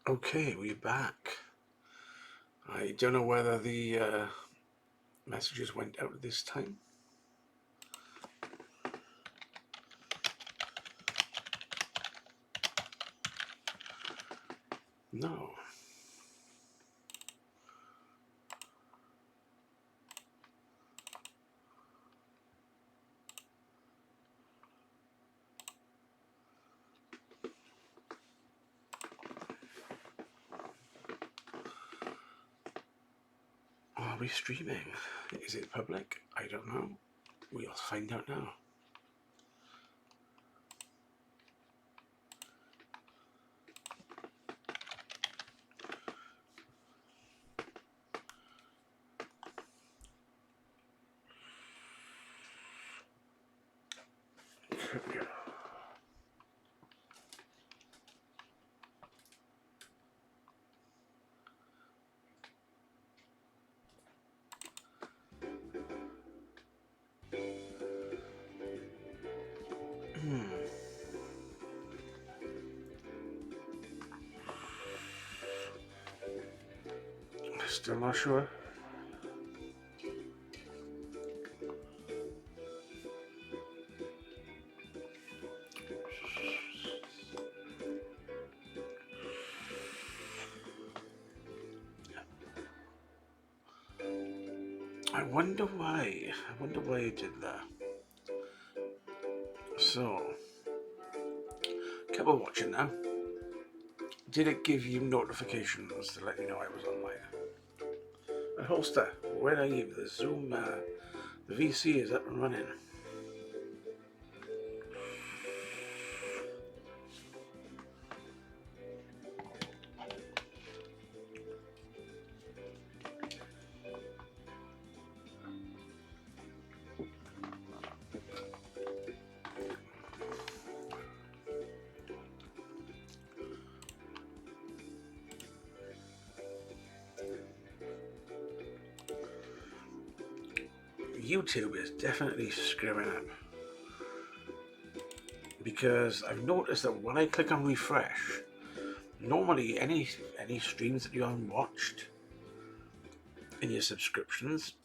Okay, we're back. I don't know whether the messages went out this time. No. Are we streaming? Is it public? I don't know. We'll find out now. Still not sure. I wonder why. I wonder why it did that. So, keep on watching now. Did it give you notifications to let you know I was online? A holster, where are you? The Zoom, the VC is up and running. YouTube is definitely screwing up, because I've noticed that when I click on refresh, normally any streams that you haven't watched in your subscriptions,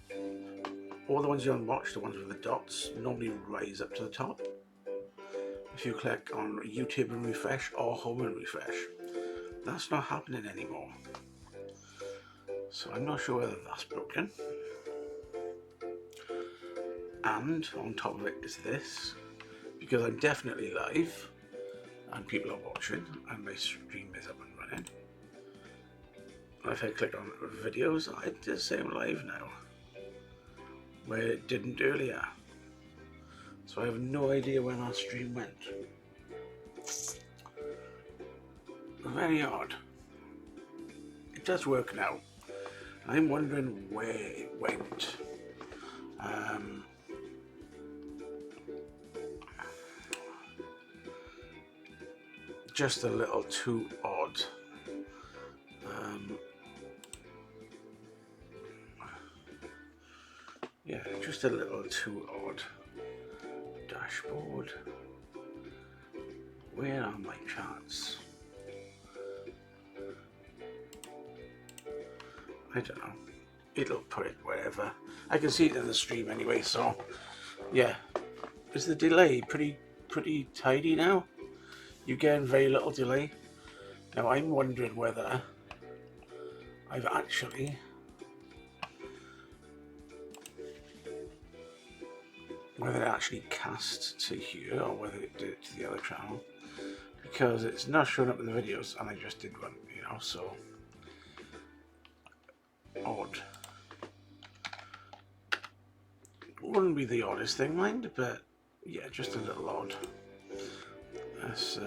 all the ones you haven't watched, the ones with the dots, normally rise up to the top if you click on YouTube and refresh or home and refresh. That's not happening anymore, so I'm not sure whether that's broken. And on top of it is this, because I'm definitely live and people are watching and my stream is up and running. If I click on videos, it does say I'm live now, where it didn't earlier. So I have no idea when our stream went. Very odd. It does work now. I'm wondering where it went. Just a little too odd. Yeah, just a little too odd. Dashboard. Where are my charts? I don't know. It'll put it wherever. I can see it in the stream anyway, so yeah. Is the delay pretty tidy now? You're getting very little delay. Now I'm wondering whether I've actually cast to here or whether it did it to the other channel, because it's not showing up in the videos and I just did one, you know, so odd. Wouldn't be the oddest thing, mind, but yeah, just a little odd. That's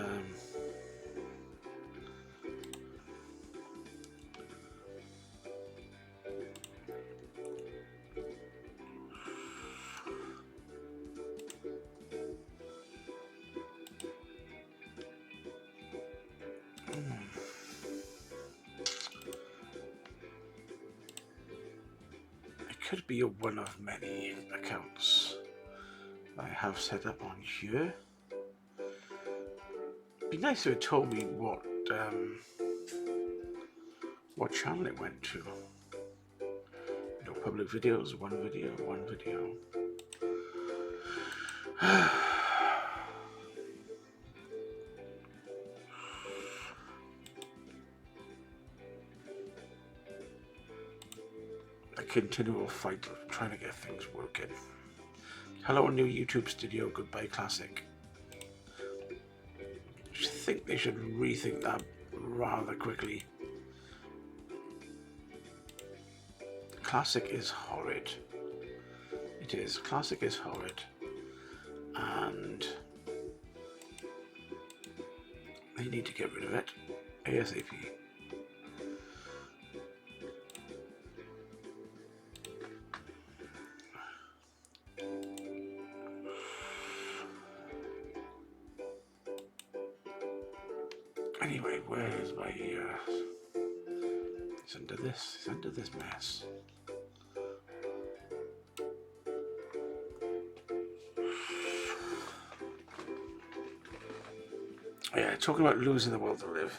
could be one of many accounts I have set up on here. It'd be nice if it told me what what channel it went to. No public videos, one video, one video. A continual fight of trying to get things working. Hello, new YouTube studio, goodbye classic. I think they should rethink that rather quickly. Classic is horrid. It is. Classic is horrid. And they need to get rid of it ASAP. Anyway, where is my it's under this. It's under this mess. Yeah, talking about losing the will to live.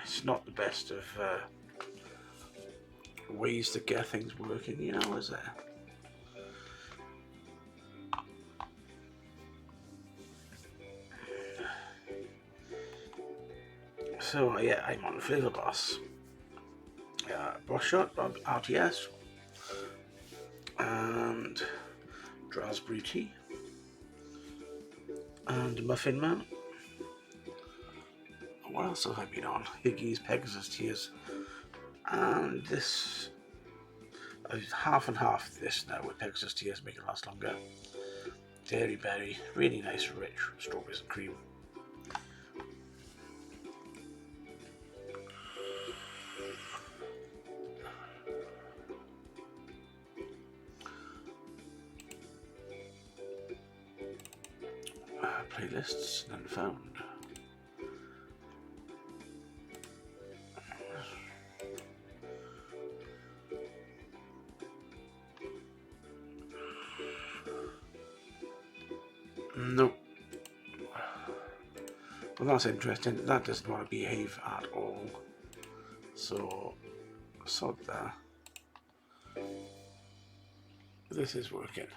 It's not the best of ways to get things working, you know, is there? So yeah, I'm on Flavor Boss. Boss Shot, RTS, and Raspberry Tea, and Muffin Man. What else have I been on? Higgies, Pegasus Tears, and this. Half and half this now with Pegasus Tears, make it last longer. Dairy Berry, really nice, rich strawberries and cream. Playlists, none found. Nope. Well, that's interesting. That doesn't want to behave at all. So, sod that. This is working.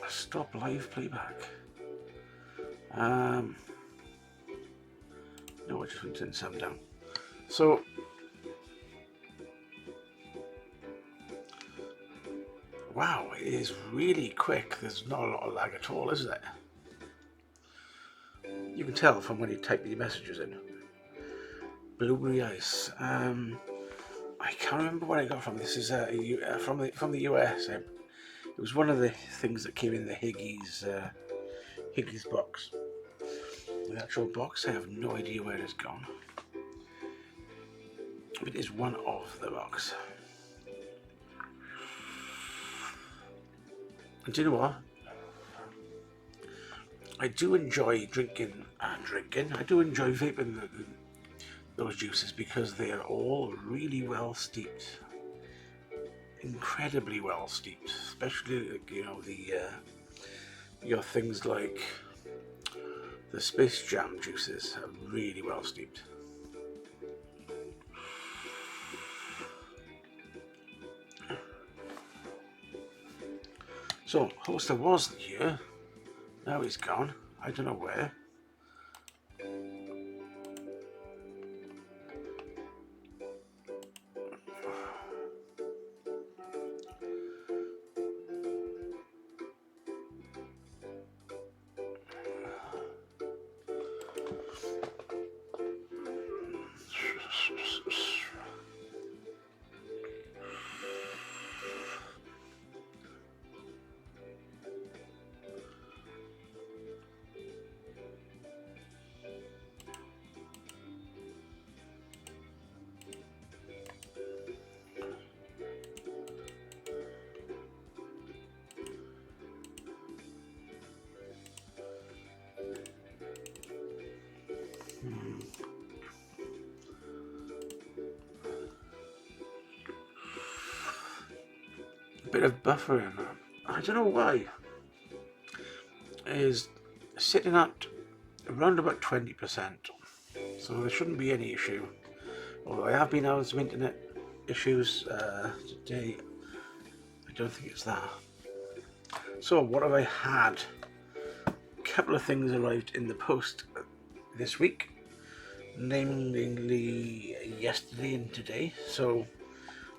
Stop live playback. No, I just went to turn some down. So, wow, it is really quick. There's not a lot of lag at all, is there? You can tell from when you type your messages in. Blueberry ice. I can't remember where I got it from. This is from the US. It was one of the things that came in the Higgies box. The actual box, I have no idea where it's gone. It is one of the box. And do you know what? I do enjoy drinking. I do enjoy vaping those juices because they are all really well steeped. Incredibly well steeped, especially, you know, your things like the Space Jam juices are really well steeped. So, Holster was here, now he's gone, I don't know where. a bit of buffer in there. I don't know why. It is sitting at around about 20%, so there shouldn't be any issue. Although I have been having some internet issues today, I don't think it's that. So what have I had? A couple of things arrived in the post this week, namely yesterday and today. So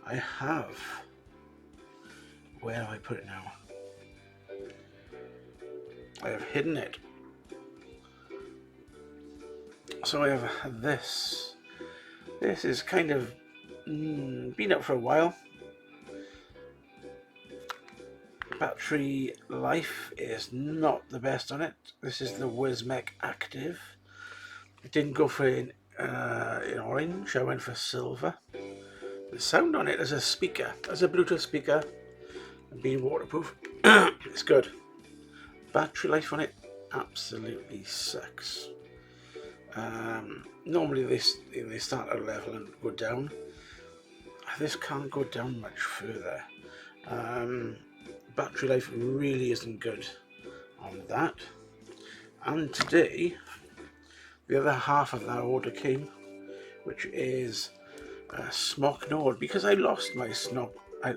I have, where have I put it now? I have hidden it. So I have this. This is kind of been up for a while. Battery life is not the best on it. This is the Wismec Active. I didn't go for in orange, I went for silver. The sound on it as a speaker, as a Bluetooth speaker, and being waterproof, it's good. Battery life on it absolutely sucks. Normally they start at a level and go down. This can't go down much further. Battery life really isn't good on that. And today, the other half of that order came, which is a Smock Node, because I lost my I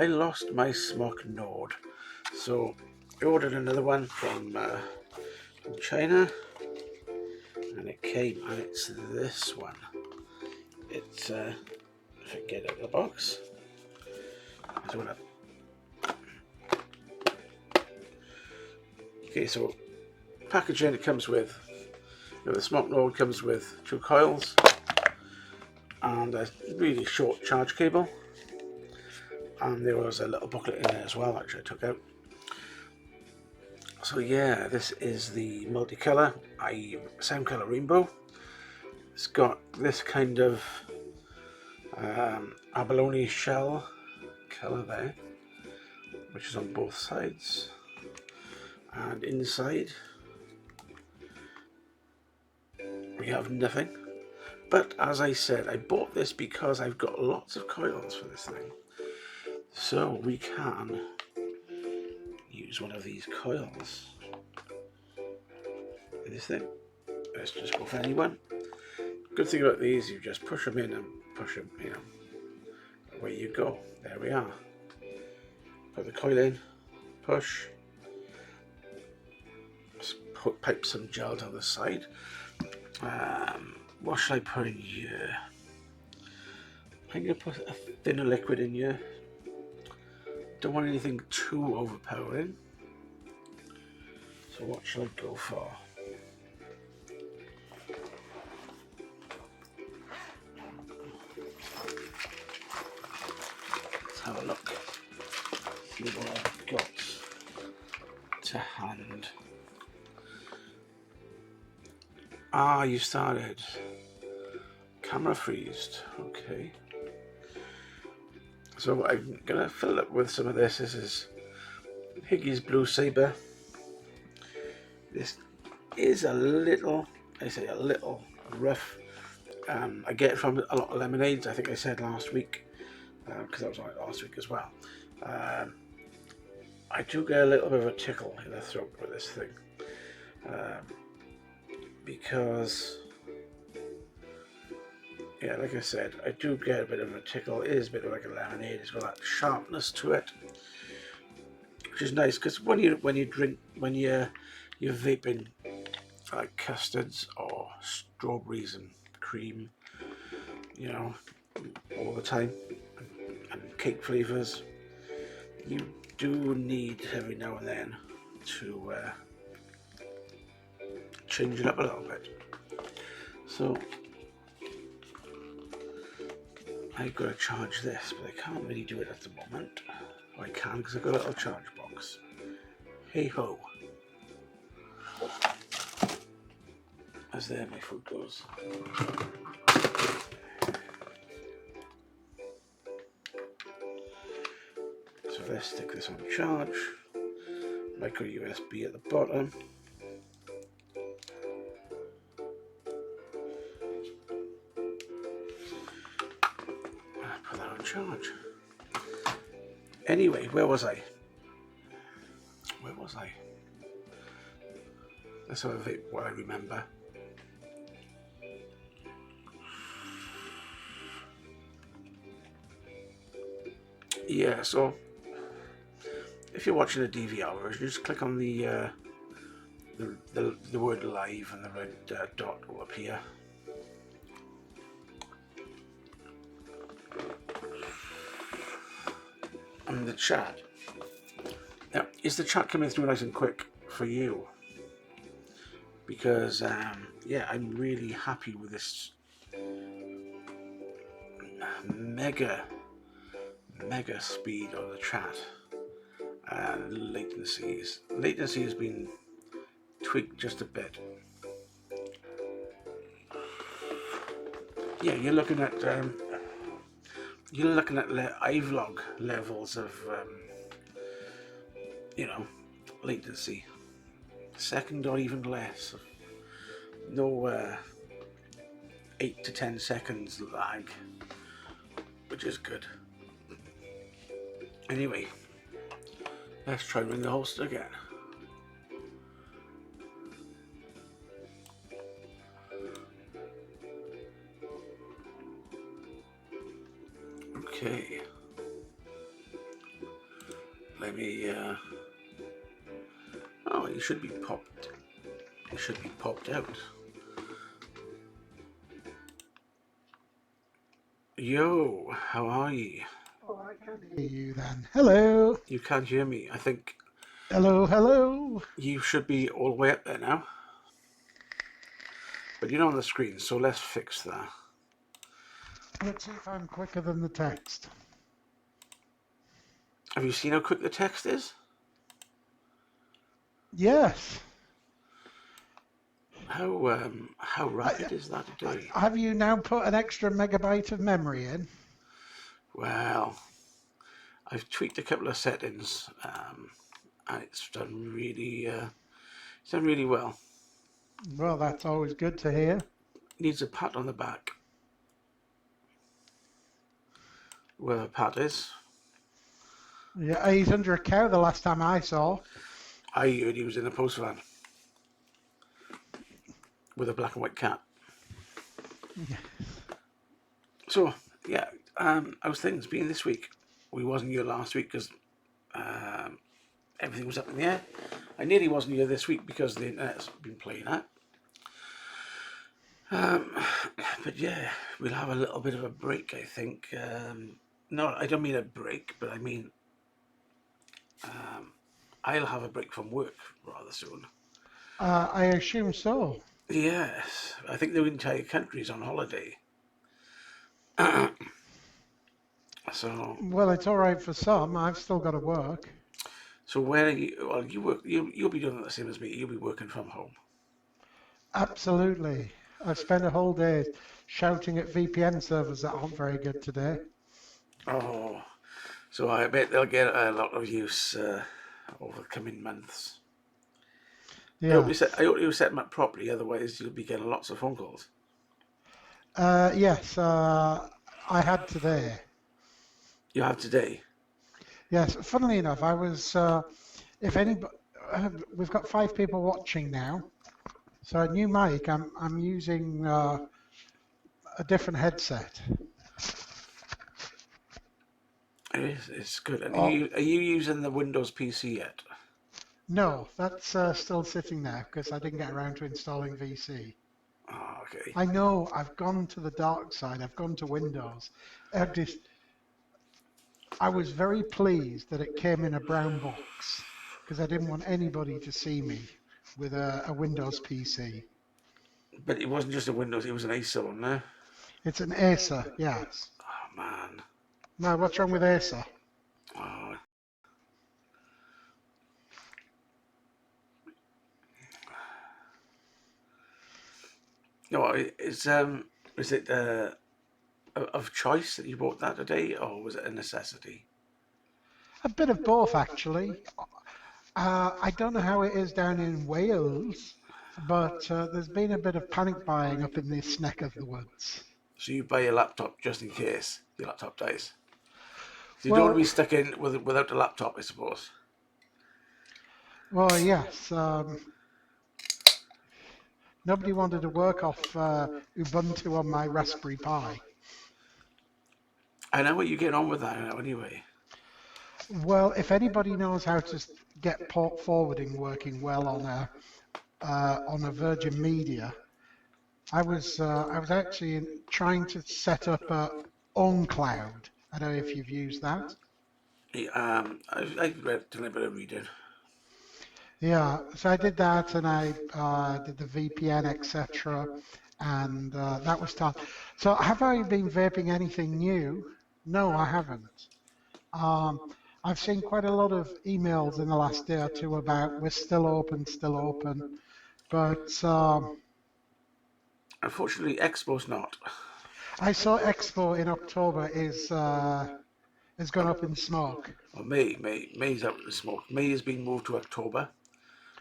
lost my Smock Node, so I ordered another one from China, and it came, and it's this one. It's if I get it out of the box, okay, so packaging, it comes with, the Smock Node comes with 2 coils and a really short charge cable, and there was a little booklet in there as well, which I took out. So yeah, this is the multicolour, i.e. sound colour rainbow. It's got this kind of abalone shell colour there, which is on both sides, and inside we have nothing. But as I said, I bought this because I've got lots of coils for this thing, so we can use one of these coils in this thing. Let's just go for any one. Good thing about these, you just push them in and push them, away you go. There we are. Put the coil in, push, pipe some gel down the side. What should I put in here? I'm going to put a thinner liquid in here. Don't want anything too overpowering. So what should I go for? Let's have a look. See what I've got to hand. Ah, you started. Camera freezed. Okay. So I'm going to fill up with some of this. This is Higgy's Blue Sabre. This is a little, I say a little rough. I get it from a lot of lemonades, I think I said last week, because that was on it last week as well. I do get a little bit of a tickle in the throat with this thing. Because, yeah, like I said, I do get a bit of a tickle. It is a bit like a lemonade. It's got that sharpness to it, which is nice, because when you're vaping like custards or strawberries and cream, all the time, and cake flavors, you do need every now and then to change it up a little bit. So I've got to charge this, but I can't really do it at the moment. Oh, I can, because I've got a little charge box. Hey ho. As there my food goes. So let's stick this on charge. Micro USB at the bottom. Put that on charge. Anyway, where was I? Let's have a think what I remember. Yeah, so if you're watching a DVR version, just click on the word live and the red dot will appear. And the chat. Now, is the chat coming through nice and quick for you? Because, yeah, I'm really happy with this mega speed of the chat and latencies. Latency has been tweaked just a bit. Yeah, you're looking at iVlog levels of latency, second or even less. No 8 to 10 seconds lag, which is good. Anyway, let's try ring the host again. Okay. Let me oh, you should be popped. It should be popped out. Yo, how are you? Oh, I can't hear you then. Hello. You can't hear me. I think. Hello. You should be all the way up there now. But you're not on the screen, so let's fix that. Let's see if I'm quicker than the text. Have you seen how quick the text is? Yes. How rapid is that to do? Have you now put an extra megabyte of memory in? Well, I've tweaked a couple of settings, and it's done really well. Well, that's always good to hear. Needs a pat on the back. Where the pat is. Yeah, he's under a cow the last time I saw. I heard he was in a post van with a black and white cat. Yeah. So, yeah, how's things been this week? We wasn't here last week because everything was up in the air. I nearly wasn't here this week because the internet's been playing out. But yeah, we'll have a little bit of a break, I think. No, I don't mean a break, but I mean I'll have a break from work rather soon. I assume so. Yes, I think the entire country's on holiday. So. Well, it's all right for some. I've still got to work. So where are you? Well, you work. You'll be doing the same as me. You'll be working from home. Absolutely. I've spent a whole day shouting at VPN servers that aren't very good today. Oh, so I bet they'll get a lot of use over the coming months. Yeah. I hope you set them up properly. Otherwise, you'll be getting lots of phone calls. Yes, I had today. You have today. Yes, funnily enough, I was. If anybody, we've got 5 people watching now. So a new mic. I'm using a different headset. It's good. And are you using the Windows PC yet? No, that's still sitting there because I didn't get around to installing VC. Oh, okay. I know. I've gone to the dark side. I've gone to Windows. I was very pleased that it came in a brown box because I didn't want anybody to see me with a Windows PC. But it wasn't just a Windows, it was an Acer one, no? It's an Acer, yes. Oh, man. Now, what's wrong with Acer? Oh. No, is it of choice that you bought that today, or was it a necessity? A bit of both, actually. I don't know how it is down in Wales, but there's been a bit of panic buying up in this neck of the woods. So you buy your laptop just in case your laptop dies? You don't want to Well, be stuck in without a laptop, I suppose. well, yes. Nobody wanted to work off Ubuntu on my Raspberry Pi. I know what you're getting on with that now anyway. Well, if anybody knows how to get port forwarding working well on a Virgin Media, I was actually trying to set up a OnCloud. I don't know if you've used that. Yeah, I've read a little bit of reading. Yeah, so I did that, and I did the VPN, etc., and that was tough. So have I been vaping anything new? No, I haven't. Um, I've seen quite a lot of emails in the last day or two about we're still open, but Unfortunately, Expo's not. I saw Expo in October is gone up in smoke. Well, May's out in the smoke. May has been moved to October,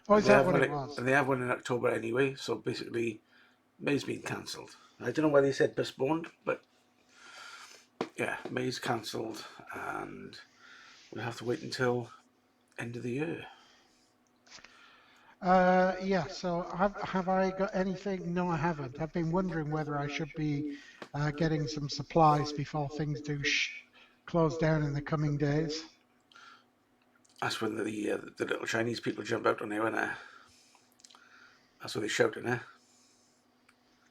Oh, and is they that have what one. it was? And they have one in October anyway. So basically, May's been cancelled. I don't know why they said postponed, but yeah, May's cancelled, and we'll have to wait until end of the year. Yeah, so have I got anything? No, I haven't. I've been wondering whether I should be getting some supplies before things do close down in the coming days. That's when the little Chinese people jump out on you, and that's what they shout in there.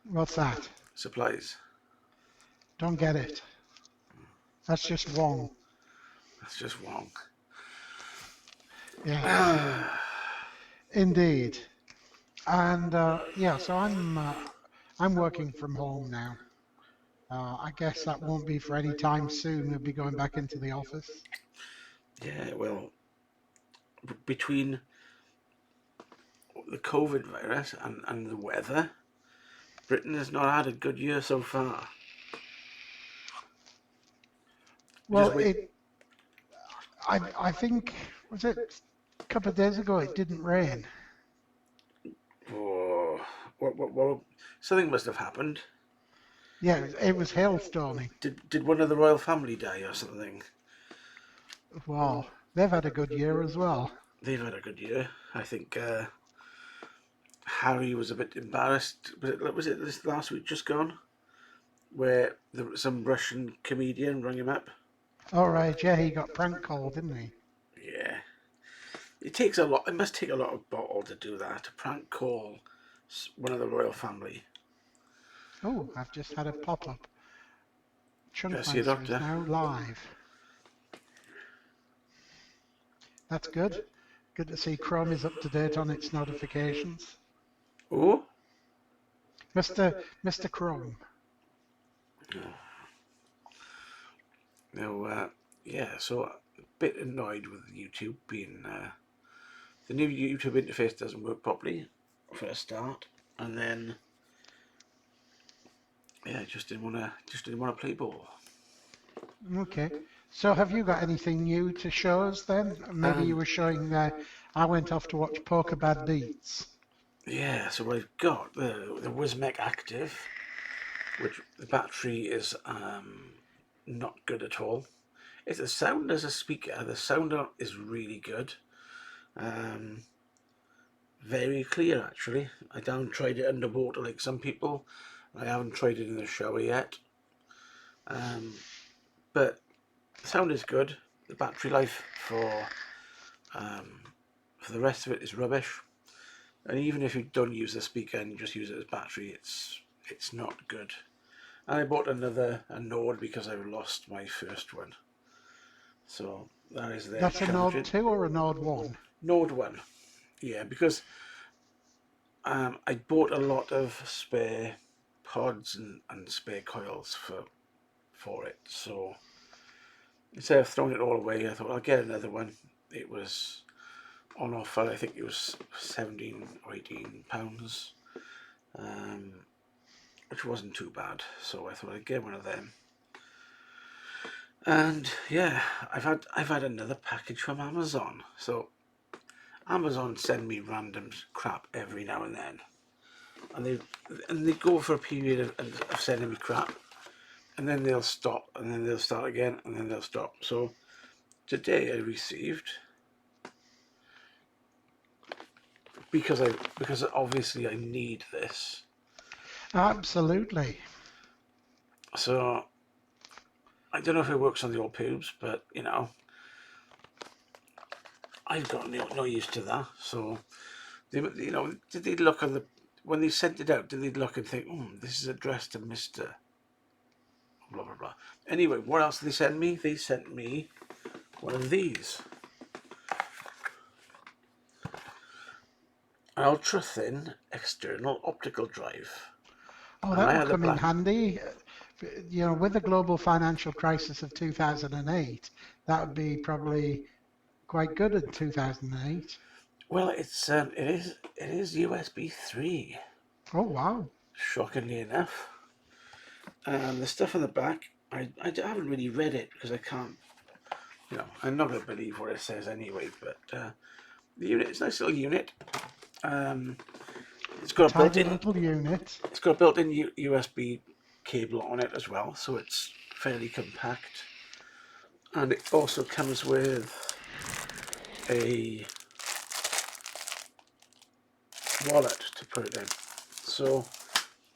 What's that? Supplies. Don't get it. That's just wrong. That's just wrong. Yes, indeed. And yeah, so I'm working from home now. I guess that won't be for any time soon. We'll be going back into the office. Yeah, well, between the COVID virus and the weather, Britain has not had a good year so far. Well, Just wait. I think was it a couple of days ago it didn't rain. Oh, what? Something must have happened. Yeah, it was hailstorming. Did one of the royal family die or something? Wow, they've had a good year as well. They've had a good year. I think Harry was a bit embarrassed. Was it this last week just gone? Where some Russian comedian rang him up. All right, yeah, he got prank called, didn't he? Yeah, it takes a lot. It must take a lot of bottle to do that. To prank call one of the royal family. Oh, I've just had a pop-up. Go see a Chunkmeister is doctor. now live. That's good. Good to see Chrome is up to date on its notifications. Oh, Mr. Chrome. no, yeah. So a bit annoyed with YouTube being the new YouTube interface doesn't work properly for a start, and then yeah, just didn't want to play ball. Okay. So have you got anything new to show us then? Maybe you were showing I went off to watch Poker Bad Beats. Yeah, so I've got the Wismec Active, which the battery is not good at all. It's the sound as a speaker. The sound is really good. Very clear actually. I haven't tried it underwater like some people. I haven't tried it in the shower yet. But the sound is good. The battery life for the rest of it is rubbish. And even if you don't use the speaker and you just use it as battery, it's not good. And I bought a Node because I lost my first one. So that is there. That's a Node 2 or a Node 1? Node 1. Yeah, because I bought a lot of spare pods and spare coils for it. So instead of throwing it all away, I thought I'll get another one. It was on offer. I think it was £17 or £18, which wasn't too bad. So I thought I'd get one of them. And yeah, I've had another package from Amazon. So Amazon send me random crap every now and then, and they go for a period of sending me crap, and then they'll stop, and then they'll start again, and then they'll stop. So today I received, because obviously I need this. Absolutely. So I don't know if it works on the old pubes, but you know, I've got no use to that. So they, you know, did they look on the when they sent it out? Did they look and think, this is addressed to Mister blah blah blah? Anyway, what else did they send me? They sent me one of these, an ultra thin external optical drive. Oh, And that I will had the come in black. handy. You know, with the global financial crisis of 2008, that would be probably quite good in 2008. Well, it is USB 3. Oh, wow. Shockingly enough, the stuff on the back, I haven't really read it because I can't. You know, I'm not going to believe what it says anyway. But the unit, it's a nice little unit. Um, it's got a Tidy built-in. little unit. It's got a built-in USB cable on it as well, so it's fairly compact. And it also comes with a wallet to put it in. So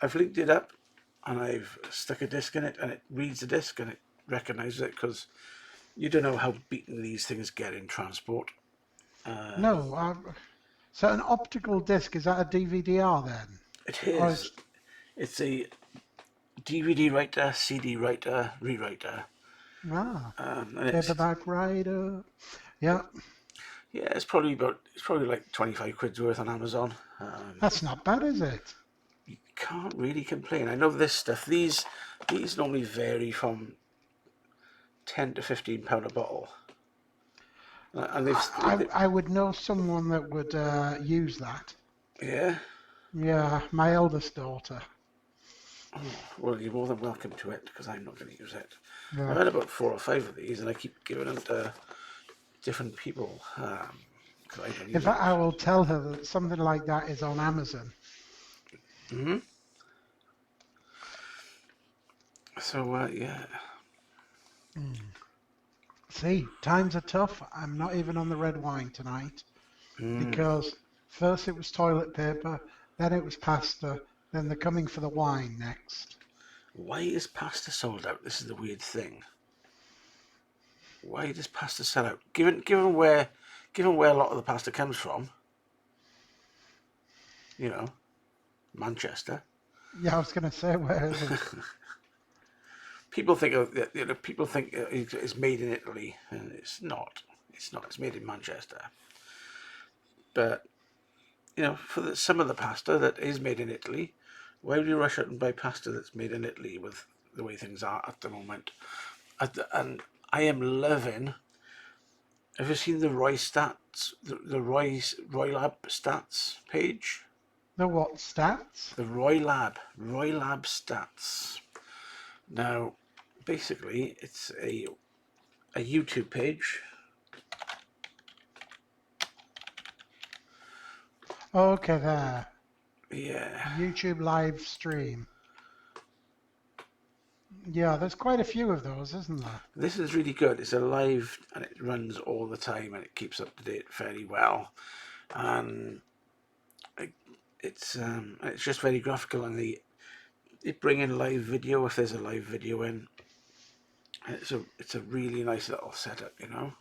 I've linked it up and I've stuck a disc in it, and it reads the disc and it recognises it, because you don't know how beaten these things get in transport. No, so an optical disc, is that a DVD-R then? It Or is. it's, It's a DVD writer, CD writer, rewriter. ah, And it's, paperback writer. Yeah, yeah, it's probably like 25 quid's worth on Amazon. that's not bad, is it? You can't really complain. I know this stuff. These normally vary from £10 to £15 a bottle. And I would know someone that would use that. yeah. Yeah, my eldest daughter. Oh, well, you're more than welcome to it, because I'm not going to use it. Yeah. I've had about 4 or 5 of these, and I keep giving them to different people. Because I don't In use it. fact, I will tell her that something like that is on Amazon. Hmm. So yeah. See, times are tough. I'm not even on the red wine tonight because first it was toilet paper, then it was pasta, then they're coming for the wine next. Why is pasta sold out? This is the weird thing. Why does pasta sell out? Given where a lot of the pasta comes from, you know, Manchester. Yeah, I was going to say, where is it? People think it's made in Italy, and it's not. It's not. It's made in Manchester. But you know, for some of the pasta that is made in Italy, why would you rush out and buy pasta that's made in Italy with the way things are at the moment? And I am loving. Have you seen the Roy stats? The Roy Lab stats page? The what stats? The Roy Lab stats. Now, basically, it's a YouTube page. Okay, there. Yeah. YouTube live stream. Yeah, there's quite a few of those, isn't there? This is really good. It's a live, and it runs all the time, and it keeps up to date fairly well. And it's just very graphical, and they bring in live video if there's a live video in. And it's a really nice little setup, you know.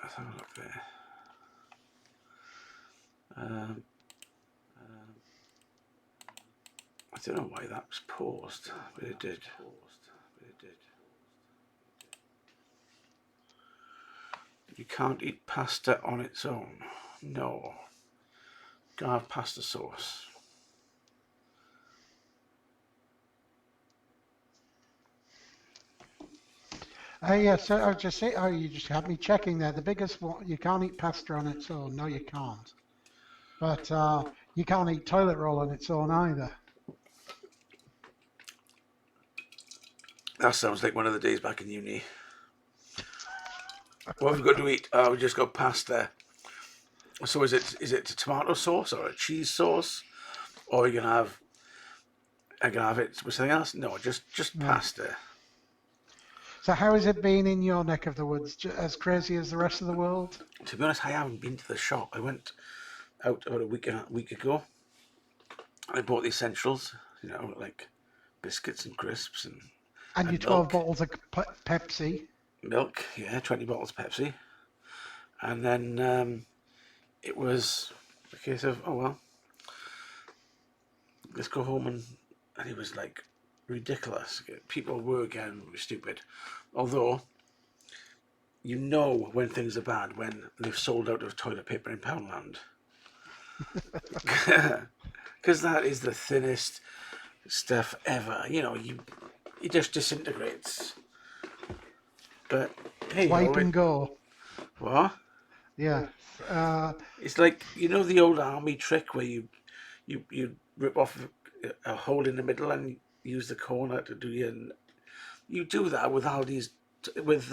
Let's have a look there. I don't know why that was paused, but it did. You can't eat pasta on its own. No. Gotta have pasta sauce. Yeah, so I was just saying, oh, you just had me checking there. The biggest one, you can't eat pasta on its own. No, you can't. But you can't eat toilet roll on its own either. That sounds like one of the days back in uni. What have we got to eat? Oh, we just got pasta. So is it a tomato sauce or a cheese sauce? Or are you going to have I can have it with something else. No, just Yeah. pasta. So how has it been in your neck of the woods? As crazy as the rest of the world? To be honest, I haven't been to the shop. I went out about a week ago. I bought the essentials, like biscuits and crisps And your and 12 milk. bottles of Pepsi? Milk, yeah, 20 bottles of Pepsi. And then it was a case of, oh well, let's go home. And it was like ridiculous. People were getting stupid. Although, when things are bad, when they've sold out of toilet paper in Poundland. Because that is the thinnest stuff ever. It just disintegrates. But hey ho, Wipe and go. what? Yeah. Uh, It's like the old army trick where you rip off a hole in the middle and use the corner to do your. You do that with Aldi's with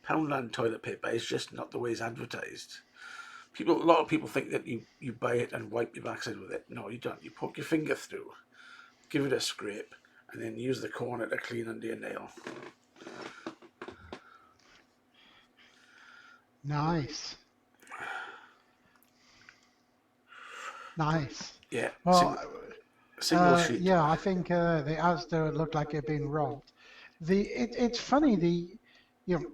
Poundland toilet paper. It's just not the way it's advertised. A lot of people think that you buy it and wipe your backside with it. No, you don't. You poke your finger through, give it a scrape, and then use the corner to clean under your nail. nice. Nice. Yeah, Well, single sheet. yeah, I think the Asda looked like it had been robbed. It's funny you know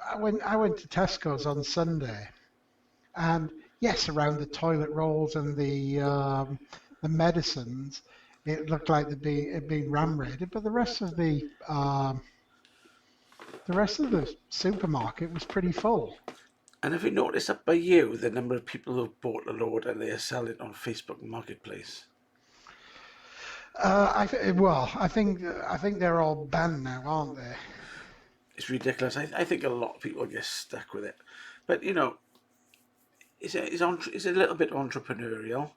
I went to Tesco's on Sunday, and yes, around the toilet rolls and the medicines, it looked like it'd been ram raided, but the rest of the supermarket was pretty full. And have you noticed up by you the number of people who've bought a load and they are selling it on Facebook Marketplace? I think they're all banned now, aren't they? It's ridiculous. I think a lot of people get stuck with it. But, it's a little bit entrepreneurial.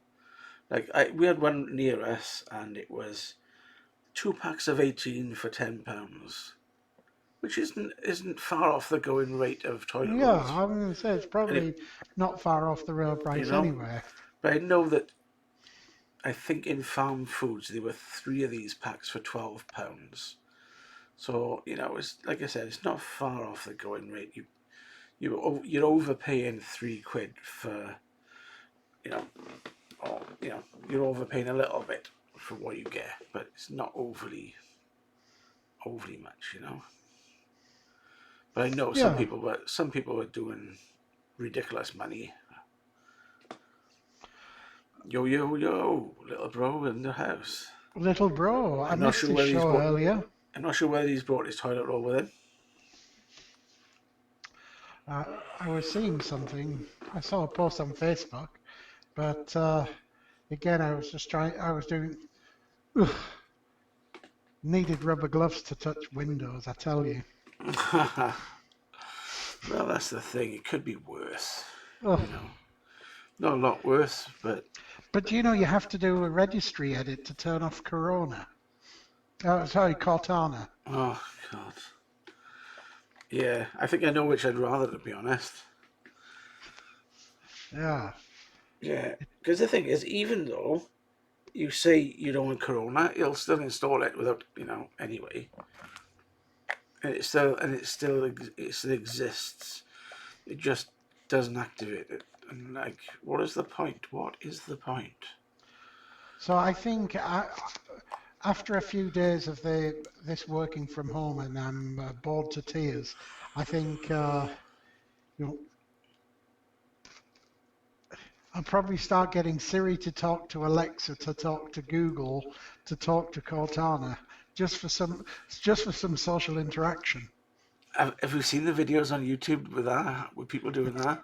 Like, we had one near us and it was 2 packs of 18 for £10, which isn't far off the going rate of toilet Yeah, rolls. I'm going to say it's And probably not far off the real you price know, anyway. but I know that I think in farm foods there were 3 of these packs for £12. So it's like I said, it's not far off the going rate. You're overpaying £3 for you know, you're overpaying a little bit for what you get, but it's not overly much. But I know Yeah, some people were doing ridiculous money. Yo yo yo, little bro in the house. little bro, I I'm not missed sure his whether he's show brought. earlier. I'm not sure whether he's brought his toilet roll with him. Uh, I was seeing something. I saw a post on Facebook, but again, I was just trying. I was doing. Ugh, needed rubber gloves to touch windows. I tell you. Well, that's the thing. It could be worse. Ugh. Not a lot worse, but But you have to do a registry edit to turn off Corona. Oh, sorry, Cortana. oh god. Yeah, I think I know which I'd rather, to be honest. Yeah. Yeah, because the thing is, even though you say you don't want Corona, you'll still install it without, anyway, and it still exists. It just doesn't activate it. And like, what is the point? What is the point? So I think after a few days of this working from home, and I'm bored to tears, I think you know, I'll probably start getting Siri to talk to Alexa, to talk to Google, to talk to Cortana, just for some social interaction. Have you seen the videos on YouTube with people doing that?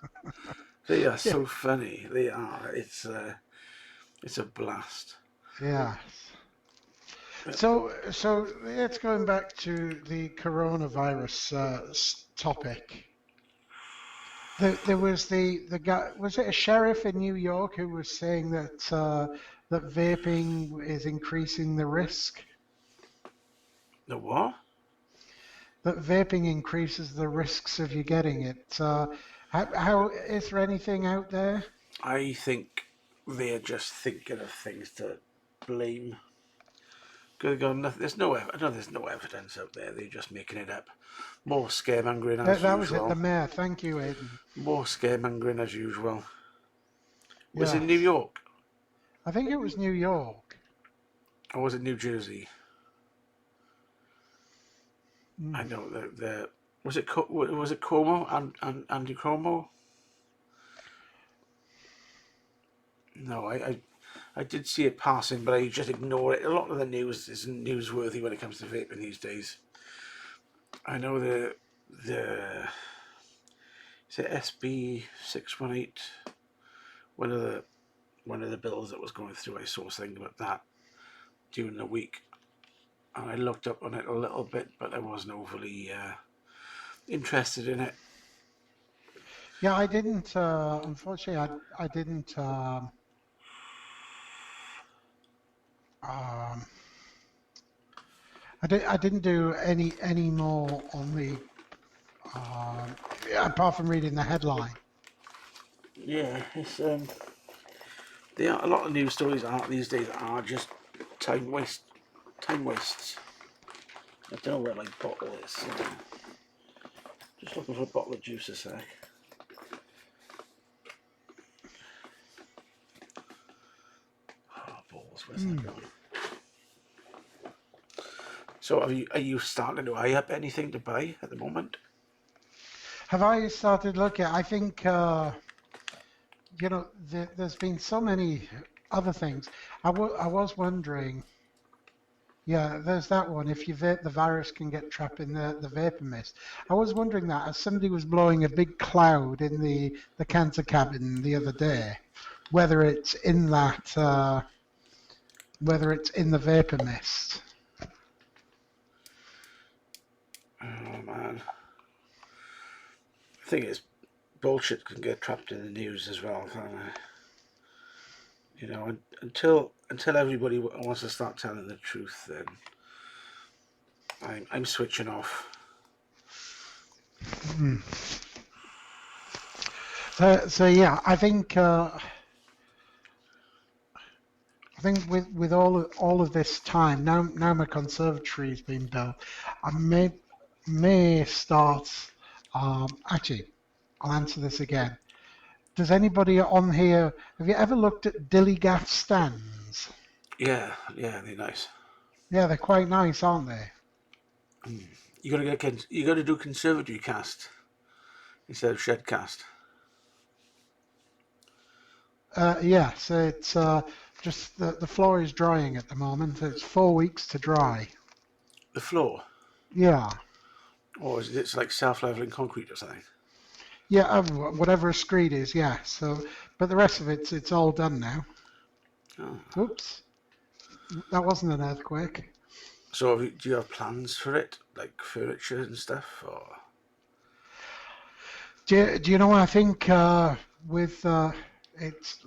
They are Yeah. so funny. They are. It's a blast. Yeah. So it's going back to the coronavirus topic. There was the guy. Was it a sheriff in New York who was saying that vaping is increasing the risk? The what? That vaping increases the risks of you getting it. How is there anything out there? I think they're just thinking of things to blame There's no, I know there's no evidence out there. They're just making it up. More scaremongering as That was it, the usual. mayor. Thank you, Aidan. More scaremongering as usual. Was it New Yes. York I think it was New York. or was it New Jersey? I Mm. know the was it Cuomo and Andy Cuomo? No, I did see it passing, but I just ignore it. A lot of the news isn't newsworthy when it comes to vaping these days. I know the is it SB 618, one of the bills that was going through. I saw something about that during the week, and I looked up on it a little bit, but I wasn't overly interested in it. Yeah, I didn't. Unfortunately, I didn't. Um, I didn't do any more on the yeah, apart from reading the headline. Yeah, it's there are a lot of news stories out these days are just time waste, time wastes. I don't know where my bottle is. Just looking for a bottle of juice a sec. Oh, balls, where's that going? So are you starting to eye up anything to buy at the moment? Have I started looking? I think there's been so many other things. I was wondering. Yeah, there's that one. If you vape, the virus can get trapped in the vapor mist. I was wondering that as somebody was blowing a big cloud in the cancer cabin the other day, whether it's in that, whether it's in the vapor mist. Oh man, the thing is, bullshit can get trapped in the news as well, can't it? You know, until everybody wants to start telling the truth, then I'm switching off. Hmm. So yeah, I think with all of this time now my conservatory's been built, I may start. Actually, I'll answer this again. Does anybody on here have you ever looked at dilly gaff stands? Yeah, yeah, they're nice. Yeah, they're quite nice, aren't they? You gotta do conservatory cast instead of shed cast. Yeah, so it's just the floor is drying at the moment. It's 4 weeks to dry. The floor, Yeah, or is it like self-leveling concrete or something? yeah, whatever a screed is, yeah. So, but the rest of it's all done now. Oh. Oops, that wasn't an earthquake. So do you have plans for it, like furniture and stuff, or? Do you know what I think with it's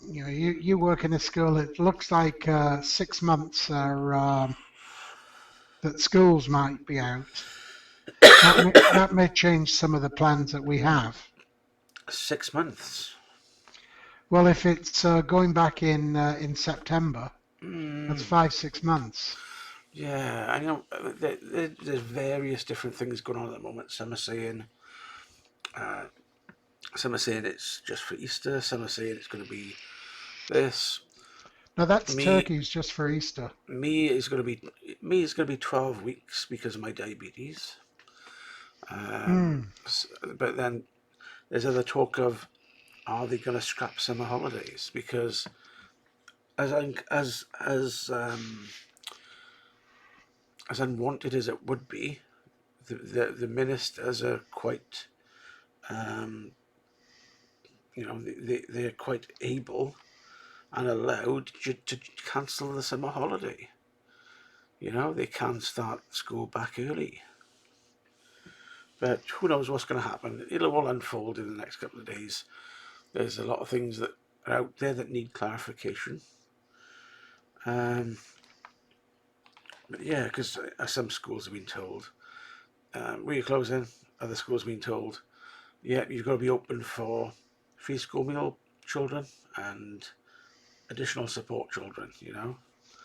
you work in a school. It looks like 6 months are that schools might be out. That may change some of the plans that we have. 6 months. Well, if it's going back in September, that's Mm, 5 6 months. yeah, I know. There's various different things going on at the moment. Uh, some are saying it's just for Easter. Some are saying it's going to be this. Now that's Me, turkeys just for Easter. me is going to be me is going to be 12 weeks because of my diabetes. Hmm. But then there's other talk of are they going to scrap summer holidays because as unwanted as it would be, the ministers are quite, um, they're quite able and allowed to cancel the summer holiday. You know, they can start school back early. But who knows what's going to happen? It'll all unfold in the next couple of days. There's a lot of things that are out there that need clarification. Um, but yeah, because some schools have been told, we're closing. Other schools have been told, yeah, you've got to be open for free school meal children and additional support children, you know?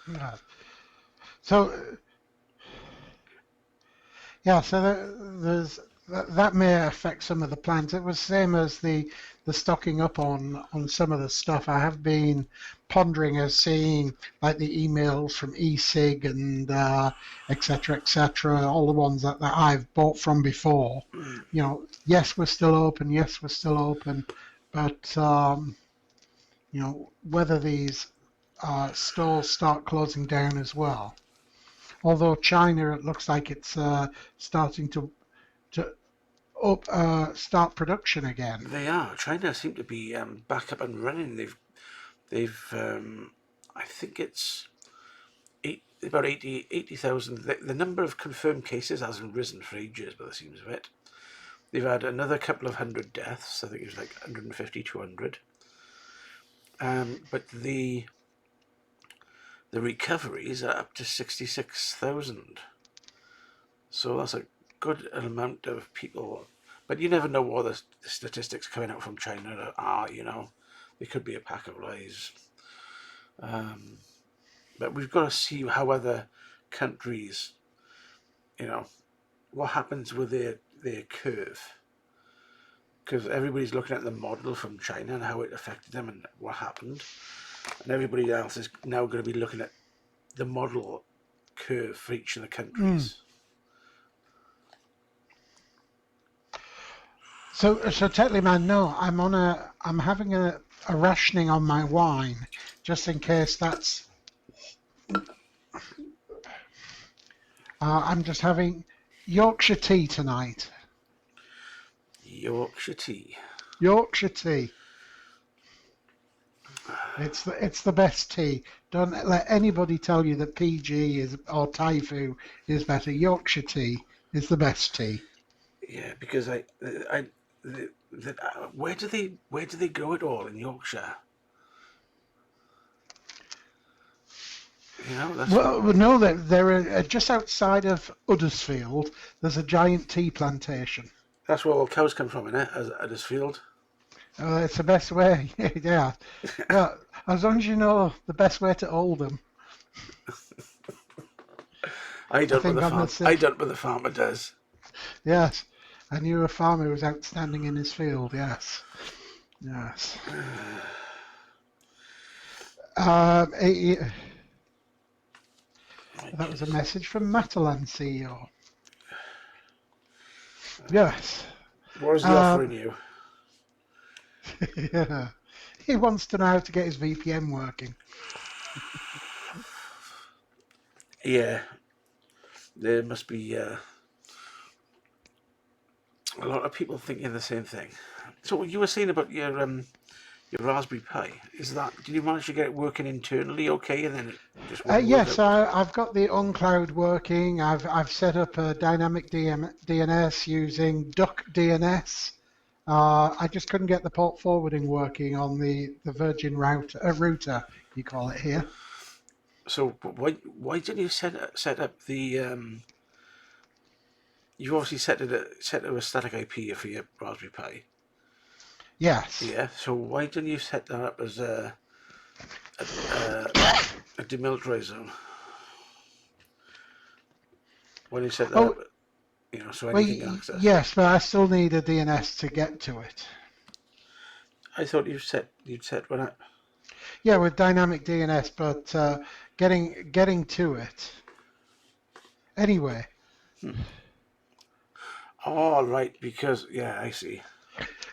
Yeah. So yeah, so there's that may affect some of the plans. It was same as the stocking up on some of the stuff. I have been pondering as seeing like the emails from eSig and et cetera, all the ones that I've bought from before. You know, yes, we're still open. Yes, we're still open, but you know, whether these stores start closing down as well. Although China, it looks like it's starting to start production again. They are. China seem to be back up and running. They've I think it's about 80,000. The number of confirmed cases hasn't risen for ages, by the seems of it. They've had another couple of hundred deaths. I think it was like 150, 200. But the recoveries are up to 66,000. So that's a good amount of people. But you never know what the statistics coming out from China are, you know. They could be a pack of lies. But we've got to see how other countries, you know, what happens with their curve. Because everybody's looking at the model from China and how it affected them and what happened. And everybody else is now going to be looking at the model curve for each of the countries. So technically, man, no, I'm having a rationing on my wine, just in case that's. I'm just having Yorkshire tea tonight. Yorkshire tea. Yorkshire tea. It's the best tea. Don't let anybody tell you that PG is or Taifu is better. Yorkshire tea is the best tea. Yeah, because where do they grow it all in Yorkshire? You know, that's well, no, they're just outside of Uddersfield. There's a giant tea plantation. that's where all cows come from, innit? As Huddersfield. It's the best way. Yeah. Well, as long as you know the best way to hold them. I don't, but the farmer does. Yes. I knew a farmer who was outstanding in his field. Yes. Yes. That was a message from Matalan CEO. Yes. What is he offering you? Yeah. He wants to know how to get his VPN working. Yeah. There must be a lot of people thinking the same thing. So what you were saying about your Raspberry Pi, did you manage to get it working internally okay, and then it just wouldn't yes, work out? I've got the OnCloud working. I've set up a dynamic DNS using Duck DNS. I just couldn't get the port forwarding working on the Virgin router, you call it here. So why didn't you set up the you obviously set up a static IP for your Raspberry Pi. Yes. Yeah. So why didn't you set that up as a demilitarized zone? Why didn't you set that up? You know, so anything can access. Yes, but I still need a DNS to get to it. I thought you'd set one up. Yeah, with dynamic DNS, but getting to it. Anyway. Oh, right, because I see.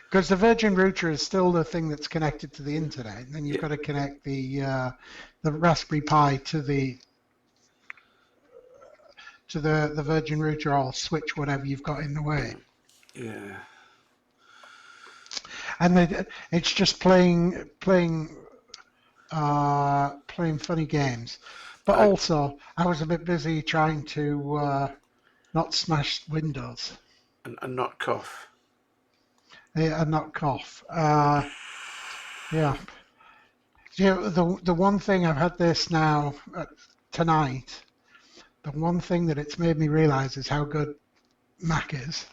Because the Virgin router is still the thing that's connected to the internet, and then you've got to connect the Raspberry Pi to the Virgin router or switch, whatever you've got in the way. Yeah. And it's just playing funny games. But also, I was a bit busy trying to not smash Windows. And not cough. Yeah, and not cough. Yeah. The one thing I've had this now tonight. The one thing that it's made me realise is how good Mac is.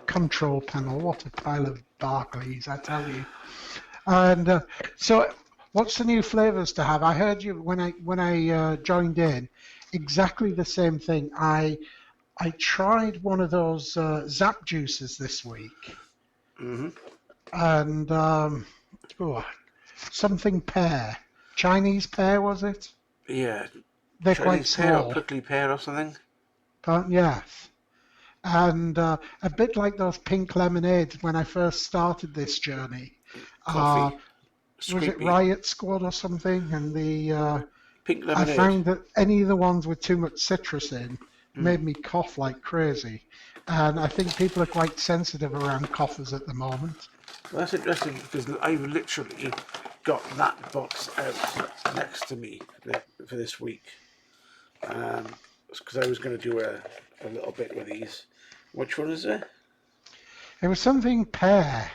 Control panel, what a pile of Barclays, I tell you. And so What's the new flavors to have? I heard you when I joined in, exactly the same thing. I tried one of those Zap juices this week, Hmm. and oh, something pear, Chinese pear was it? Yeah, They're quite Chinese pear or small, prickly pear or something. but yes. And a bit like those pink lemonades when I first started this journey. Uh, Coffee, was it scrapey, Riot Squad or something? And pink I lemonade. found that any of the ones with too much citrus in Mm. made me cough like crazy. And I think people are quite sensitive around coughers at the moment. Well, that's interesting because I've literally got that box out next to me for this week. Because I was going to do a little bit with these. Which one is it? It was something pear,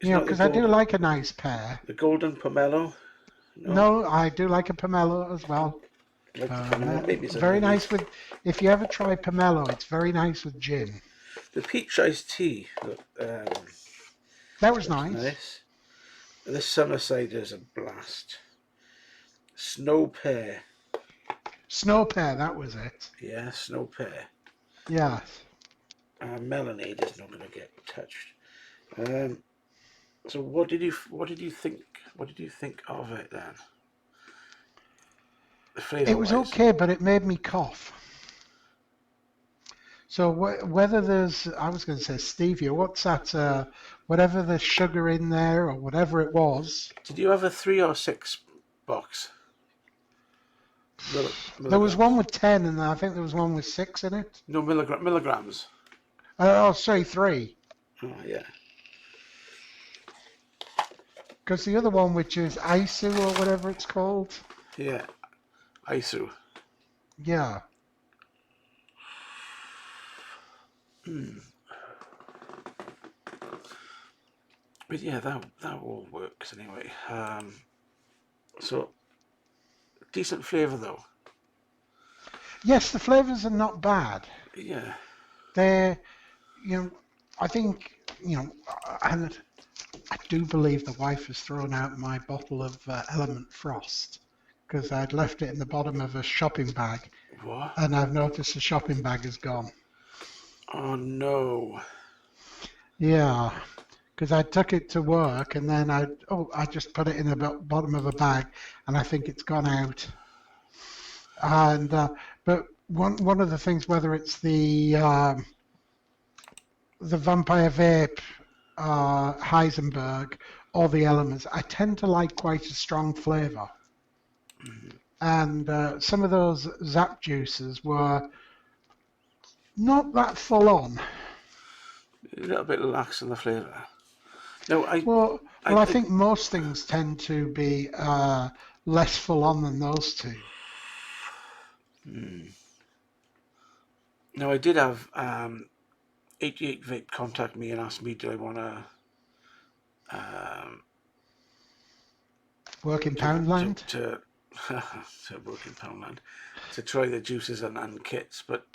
It's not because I do like a nice pear. the golden pomelo. No, No, I do like a pomelo as well. like the pomelo. Maybe it's Very nice underneath. with, if you ever try pomelo, it's very nice with gin. The peach iced tea. That was Looks nice. nice. This summer cider is a blast. Snow pear. Snow pear, that was it. Yeah, snow pear. Yes. Melonade is not going to get touched. Um, so what did you think? What did you think of it then? The flavour It was wise. okay, but it made me cough. So whether there's, I was going to say stevia, what's that? Whatever the sugar in there or whatever it was. Did you have a 3 or 6 box? There was one Milligrams. with 10 and I think there was one with 6 in it. No milligrams. Oh, sorry, 3. Oh yeah. Because the other one, which is ISU or whatever it's called. Yeah. Isu. Yeah. Mm. But yeah, that all works anyway. So decent flavour though. Yes, the flavors are not bad. Yeah. They're, you know, I think, and I do believe the wife has thrown out my bottle of Element Frost because I'd left it in the bottom of a shopping bag What? and I've noticed the shopping bag is gone. Oh no. Yeah, because I took it to work and then I just put it in the bottom of a bag and I think it's gone out. And but one of the things, whether it's the Vampire Vape Heisenberg or the Elements, I tend to like quite a strong flavour. And some of those Zap juices were not that full on. A little bit lax in the flavour. No, Well, I, well, I I think most things tend to be less full on than those two. hmm. No, I did have 88 Vape contact me and ask me, do I want um, Work in to Poundland. to work in Poundland to try the juices and kits, but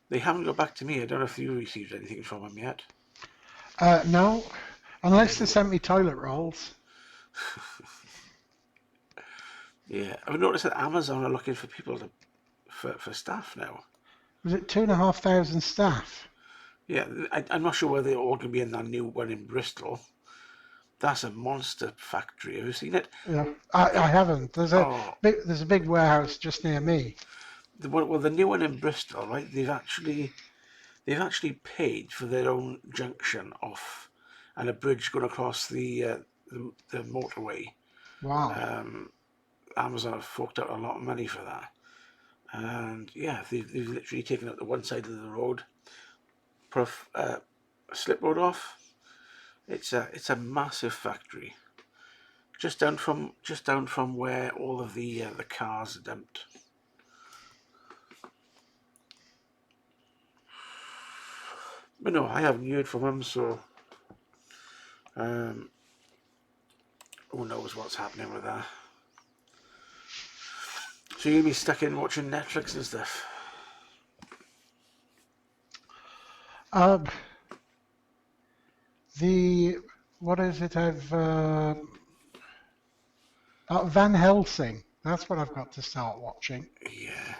they haven't got back to me. I don't know if you received anything from them yet. No, unless they No. sent me toilet rolls. Yeah, I've noticed that Amazon are looking for people for staff now. Was it 2,500 staff? Yeah, I'm not sure whether they're all going to be in that new one in Bristol. That's a monster factory. Have you seen it? Yeah, I haven't. Oh, There's a big warehouse just near me. the new one in Bristol, right? They've actually paid for their own junction off, and a bridge going across the motorway. Wow. Um, Amazon have forked out a lot of money for that, and yeah, they've literally taken out the one side of the road, put a slip road off. It's a massive factory, just down from where all of the cars are dumped. But no, I haven't heard from them, so um, who knows what's happening with that. So you'll be stuck in watching Netflix and stuff. Um, the what is it? Van Helsing. That's what I've got to start watching. Yeah.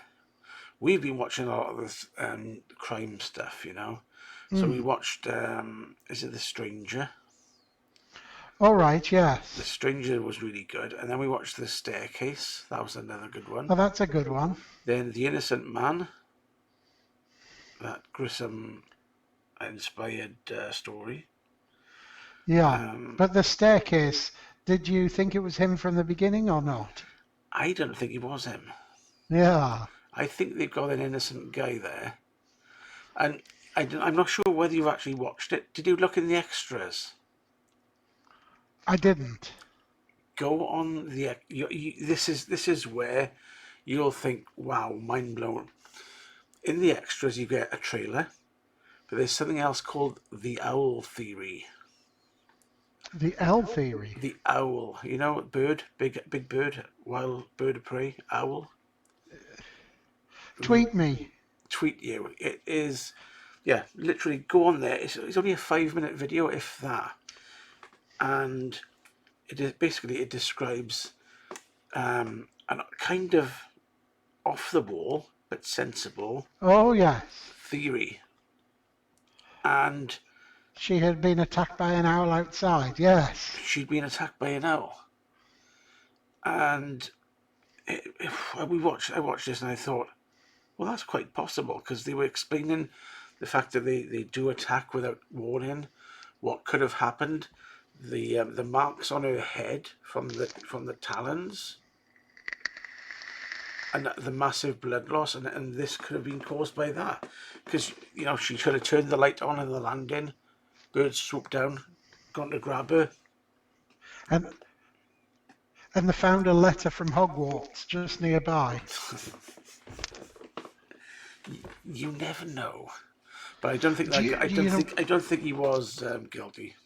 We've been watching a lot of this crime stuff, you know. So we Mm. watched, is it The Stranger? All right, The yes. Stranger was really good. And then we watched The Staircase. That was another good one. Oh, that's a good one. Then The Innocent Man, that gruesome inspired story. Yeah. Um, But the staircase, did you think it was him from the beginning or not? I don't think it was him. Yeah, I think they've got an innocent guy there. And I'm not sure whether you've actually watched it. Did you look in the extras? I didn't. Go on this is where you'll think, wow, mind blown. In the extras, you get a trailer, but there's something else called the owl theory. The L theory. The owl, you know, bird, big bird, wild bird of prey, owl. Tweet me. Tweet you. It is, yeah, literally go on there. It's only a 5 minute video, if that, and it is basically it describes a kind of off the wall but sensible Oh, yes. theory, and She had been attacked by an owl outside. Yes. she'd been attacked by an owl. And I watched this and I thought, well, that's quite possible because they were explaining the fact that they do attack without warning, what could have happened, the marks on her head from the talons, and the massive blood loss, and this could have been caused by that because you know she should have turned the light on in the landing, birds swooped down, gone to grab her. And and they found a letter from Hogwarts just nearby. You never know. But I don't think Do you, do you know, I don't think he was guilty.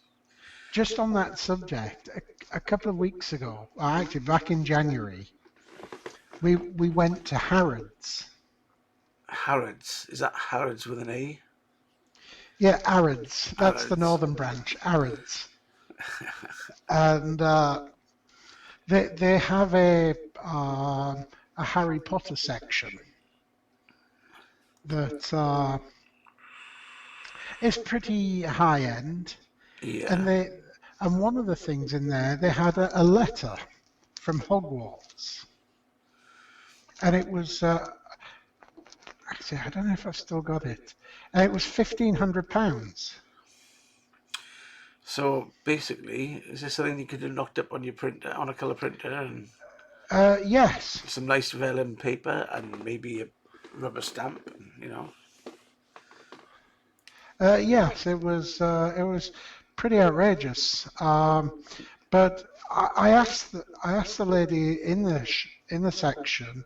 just on that subject, a couple of weeks ago, actually back in January, we went to Harrods. Harrods, is that Harrods with an A? Yeah, Harrods. That's the Harrods. northern branch, Harrods. And they have a Harry Potter section that is pretty high end, and Yeah. one of the things in there they had a letter from Hogwarts, and it was actually I don't know if I've still got it. It was £1,500. So basically, is this something you could have knocked up on your printer, on a colour printer, and Yes, some nice vellum paper, and maybe a rubber stamp, you know? yes, it was pretty outrageous. But I asked the lady in in the section.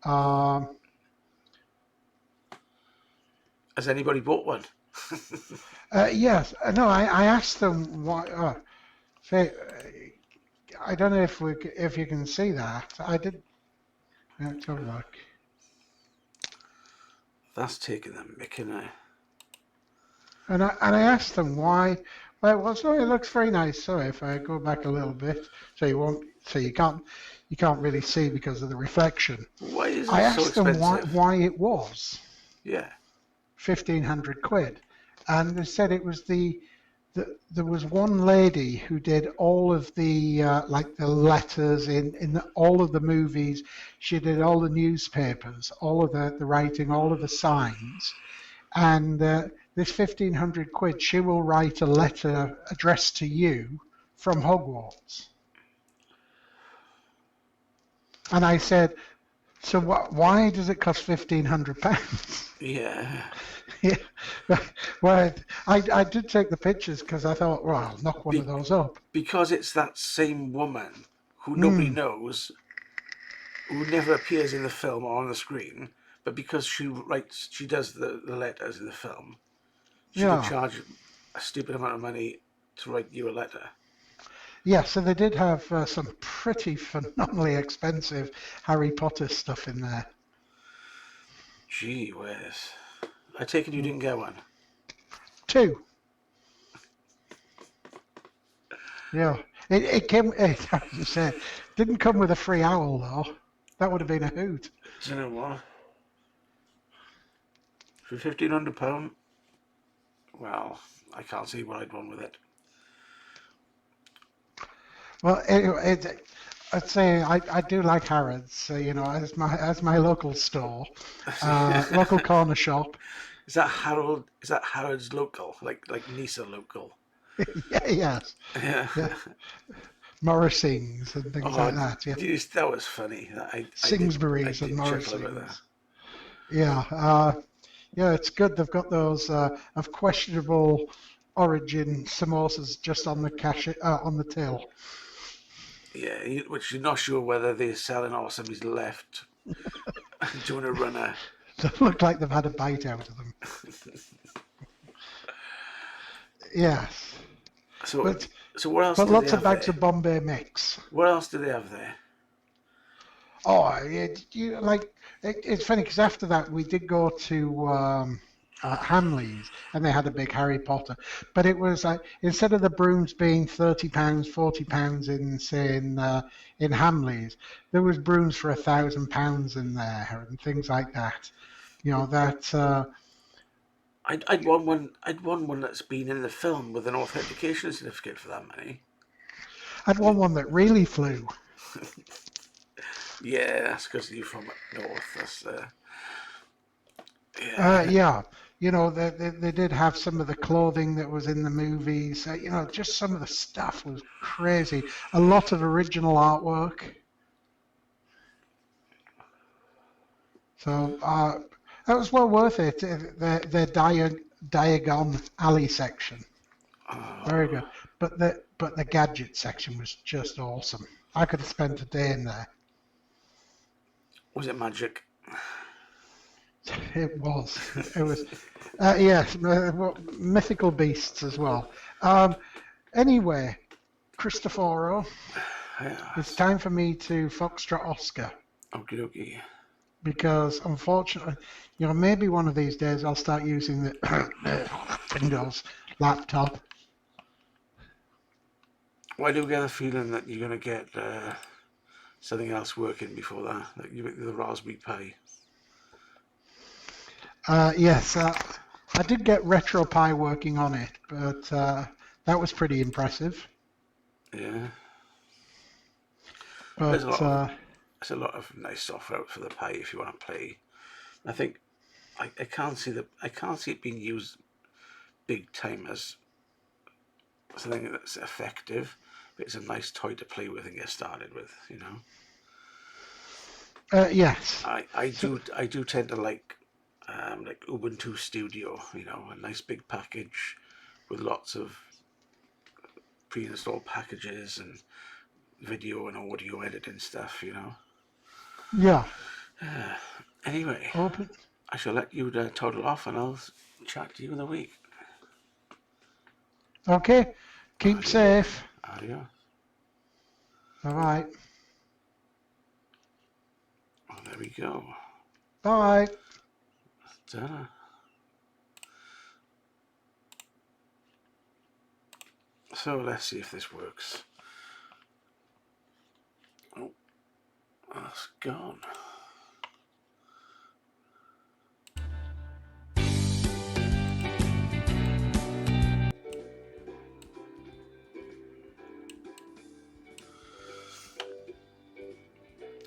Um, Has anybody bought one? yes, no, I asked them why. Say, I don't know if you can see that. I did. Let's have a look. That's taking the mickey now. And I asked them why. Well, so it looks very nice. So if I go back a little bit, so you won't, so you can't really see because of the reflection. Why is I it so asked them expensive? why it was Yeah. £1,500, and they said it was there was one lady who did all of the like the letters in all of the movies. She did all the newspapers, all of the writing, all of the signs, and this £1,500, she will write a letter addressed to you from Hogwarts. And I said, so why does it cost £1,500? Yeah. Yeah, well, I did take the pictures because I thought, well, I'll knock one of Be- those up. because it's that same woman who nobody Mm, knows, who never appears in the film or on the screen, but because she does the letters in the film, she could yeah, charge a stupid amount of money to write you a letter. yeah. So they did have some pretty phenomenally expensive Harry Potter stuff in there. Gee whiz. I take it you didn't get one. Two, yeah. It came. As you said, didn't come with a free owl though. That would have been a hoot. Do you know what? For £1,500, well, I can't see what I'd want with it. Well, anyway, I'd say I do like Harrods. As my local store, local corner shop. Is that Harold? Is that Harrods local, like Nisa local? Yeah, yes, Yeah. yeah. Morrisings and things Oh, like that. Yeah, geez, that was funny. I Singsbury's and did chuckle about that. Morrisings. Yeah, yeah, it's good. They've got those of questionable origin samosas just on the on the till. Yeah, which you're not sure whether they're selling or somebody's left doing a runner. They look like they've had a bite out of them. Yes, So, but so what else but do they lots of have bags there? of Bombay mix. What else do they have there? Oh, you like it's funny because after that we did go to Hamleys and they had a big Harry Potter, but it was like instead of the brooms being £30, £40 in say in Hamleys, there was brooms for £1,000 in there and things like that. You know that I'd want one. I'd want one that's been in the film with an authentication certificate for that money. I'd Yeah, want one that really flew. yeah, that's because you're from up north. That's yeah, Yeah, they did have some of the clothing that was in the movies. Just some of the stuff was crazy. A lot of original artwork. So that was well worth it. Their Diagon Alley section, very oh, good. But the gadget section was just awesome. I could have spent a day in there. was it magic? It was. It was. Yes, mythical beasts as well. Anyway, Cristoforo, it's Yes. time for me to Foxtrot Oscar Okie dokie. because unfortunately, maybe one of these days I'll start using the Windows laptop. Well, I do get a feeling that you're going to get something else working before that, like the Raspberry Pi. Yes, I did get RetroPie working on it, but that was pretty impressive. Yeah, there's a But lot of there's a lot of nice software out for the Pi if you want to play. I think I can't see it being used big time as something that's effective, but it's a nice toy to play with and get started with. yes, I so, do tend to like Ubuntu Studio. A nice big package with lots of pre-installed packages and video and audio editing stuff. yeah, Anyway, open. I shall let you toddle off, and I'll chat to you in a week. Okay, keep Adios. safe. Adios. All right, Oh, there we go. bye. Ta-da. So let's see if this works. Oh, that's gone.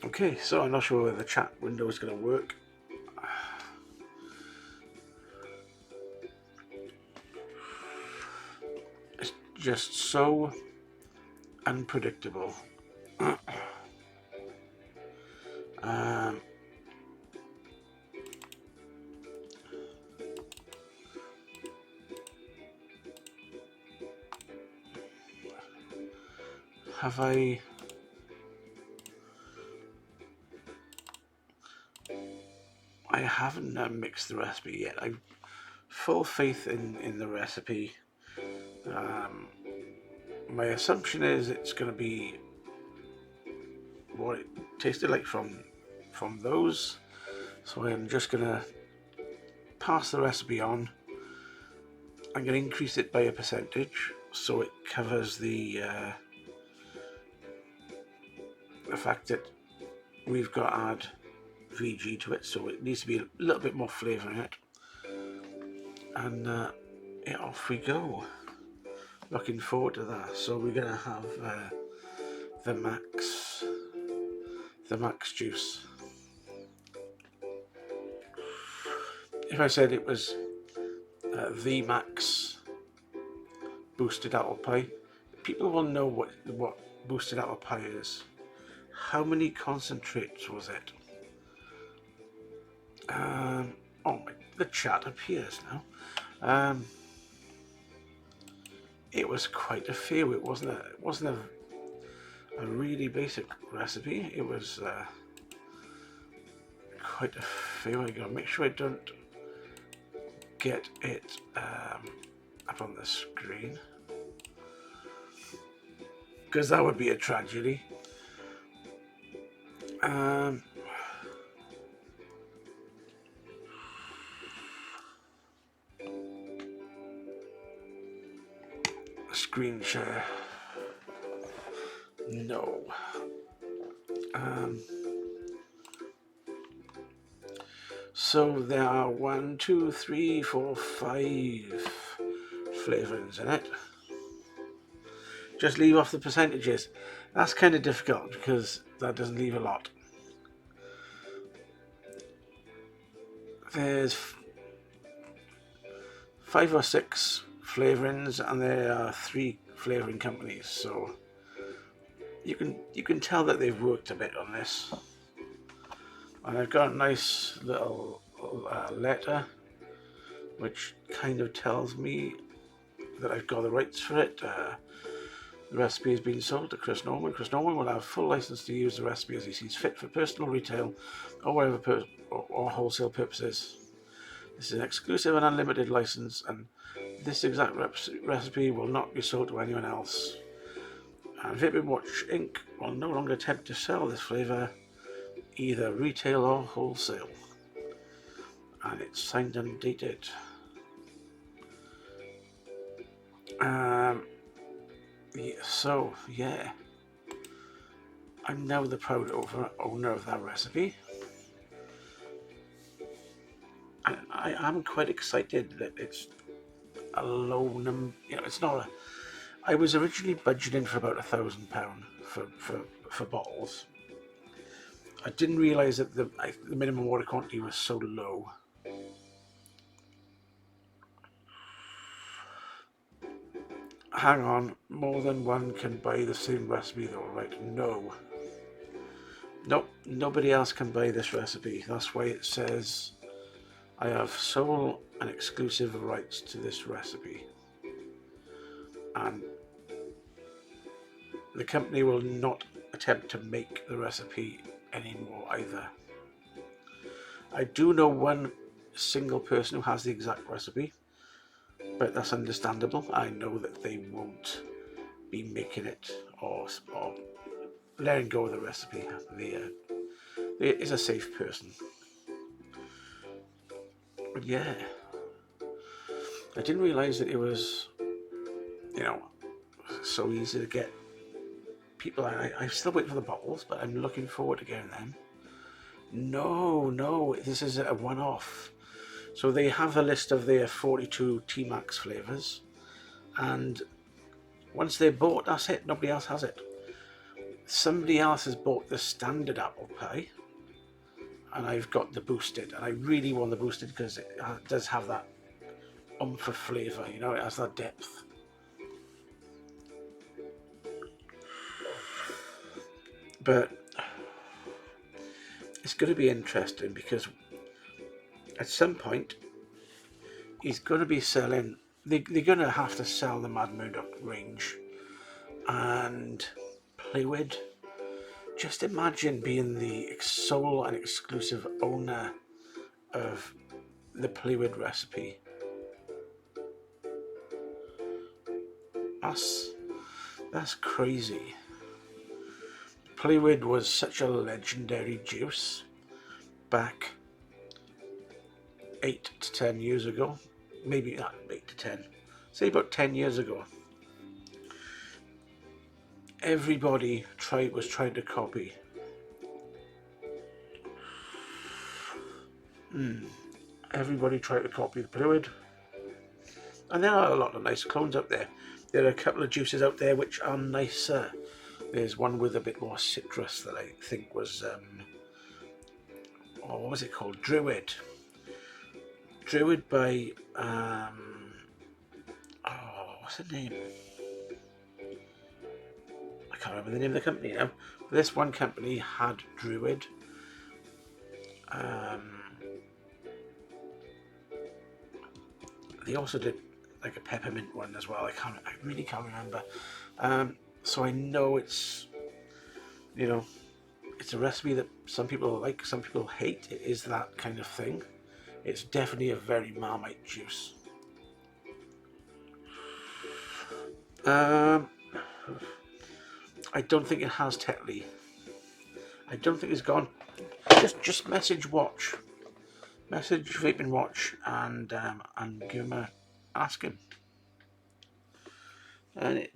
Okay, so I'm not sure whether the chat window is going to work. It's just so unpredictable. um, have I haven't mixed the recipe yet. I've full faith in the recipe. Um, my assumption is it's going to be what it tasted like from those. So I'm just going to pass the recipe on. I'm going to increase it by a percentage so it covers the the fact that we've got to add VG to it, so it needs to be a little bit more flavour in it. And yeah, off we go. Looking forward to that. So we're going to have the Max juice. If I said it was the Max boosted apple pie, people will know what boosted apple pie is. How many concentrates was it? Oh my, the chat appears now. It was quite a few. It wasn't a really basic recipe. It was quite a few. I gotta make sure I don't get it up on the screen, because that would be a tragedy. Screen share. No. So there are 1, 2, 3, 4, 5 flavourings in it. Just leave off the percentages. That's kind of difficult because that doesn't leave a lot. There's 5 or 6 flavourings, and there are 3 flavouring companies, so you can tell that they've worked a bit on this. And I've got a nice little letter which kind of tells me that I've got the rights for it. The recipe has been sold to Chris Norman. Chris Norman will have full license to use the recipe as he sees fit for personal, retail, or whatever or wholesale purposes. This is an exclusive and unlimited license, and this exact recipe will not be sold to anyone else. And Vapid Watch Inc. will no longer attempt to sell this flavour either retail or wholesale. And it's signed and dated. Yeah, I'm now the proud owner of that recipe. And I am quite excited that it's a low number. You know, it's not a. I was originally budgeting for about £1,000 for bottles. I didn't realise that the minimum order quantity was so low. Hang on, more than one can buy the same recipe though, right? No. Nope, nobody else can buy this recipe. That's why it says I have sole and exclusive rights to this recipe. And the company will not attempt to make the recipe anymore either. I do know one single person who has the exact recipe, but that's understandable. I know that they won't be making it or letting go of the recipe. They is a safe person. But yeah, I didn't realise that it was, so easy to get people. I'm still waiting for the bottles, but I'm looking forward to getting them. No, this is a one-off. So they have a list of their 42 T-Max flavours, and once they're bought, that's it. Nobody else has it. Somebody else has bought the standard apple pie, and I've got the boosted, and I really want the boosted because it does have that oomph of flavour, it has that depth. But it's going to be interesting because at some point he's going to be selling, they're going to have to sell the Mad Murdoch range and Playwid. Just imagine being the sole and exclusive owner of the Playwid recipe. That's crazy. Playwid was such a legendary juice back 8 to 10 years ago. Maybe not 8 to 10. Say about 10 years ago. Everybody was trying to copy Everybody tried to copy the fluid. And there are a lot of nice clones out there. There are a couple of juices out there which are nicer. There's one with a bit more citrus that I think was, what was it called? Druid. Druid by, what's the name? I can't remember the name of the company now. This one company had Druid. They also did like a peppermint one as well. I really can't remember. So I know it's, you know, it's a recipe that some people like, some people hate. It is that kind of thing. It's definitely a very Marmite juice. I don't think it has Tetley. I don't think it's gone. Just message Watch. Message Vaping Watch and give him ask him. And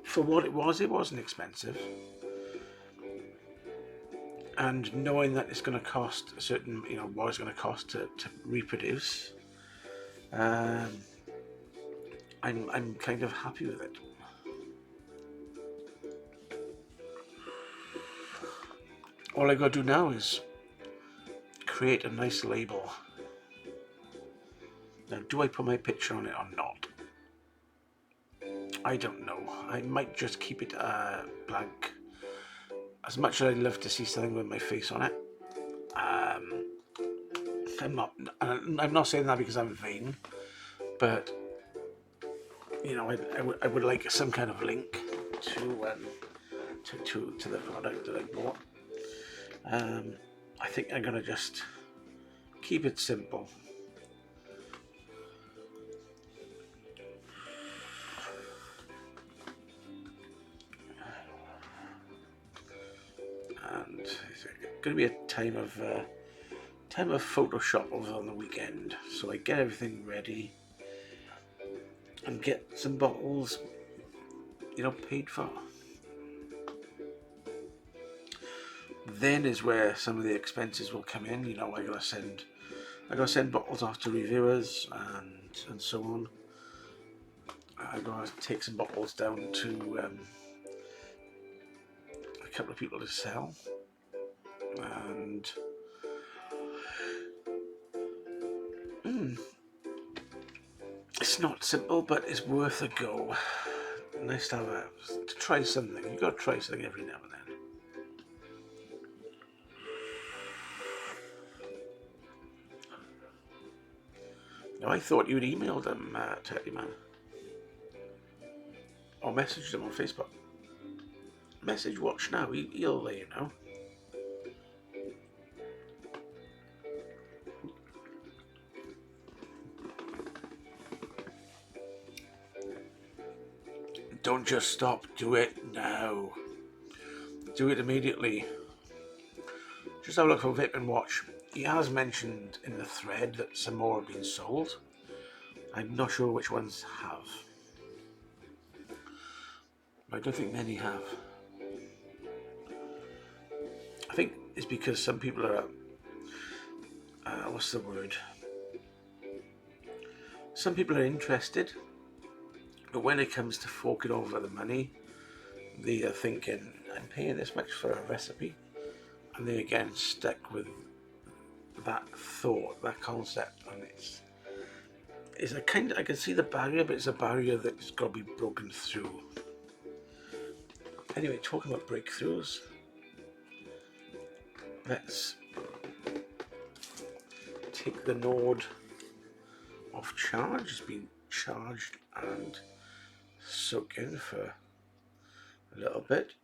for what it wasn't expensive. And knowing that it's going to cost a certain, what it's going to cost to reproduce, I'm kind of happy with it. All I got to do now is create a nice label. Now, do I put my picture on it or not? I don't know. I might just keep it blank. As much as I'd love to see something with my face on it, I'm not saying that because I'm vain, but I would like some kind of link to the product that I bought. I think I'm gonna just keep it simple. And it's going to be a time of Photoshop over on the weekend, so I get everything ready and get some bottles, paid for. Then is where some of the expenses will come in. I gotta send bottles off to reviewers and so on. I gotta take some bottles down to a couple of people to sell, and it's not simple, but it's worth a go. Nice to try something. You gotta try something every now and then. Now, I thought you'd emailed them, Teddy Man, or messaged them on Facebook. Message Watch now. He'll let you know. Don't just stop. Do it now. Do it immediately. Just have a look for Vaping Watch. He has mentioned in the thread that some more have been sold. I'm not sure which ones have. I don't think many have. I think it's because some people are, what's the word? Some people are interested, but when it comes to forking over the money, they are thinking, I'm paying this much for a recipe. And they again stuck with that thought, that concept, and it's a kind of, I can see the barrier, but it's a barrier that's got to be broken through. Anyway, talking about breakthroughs, let's take the node off charge. It's been charged and soaking for a little bit.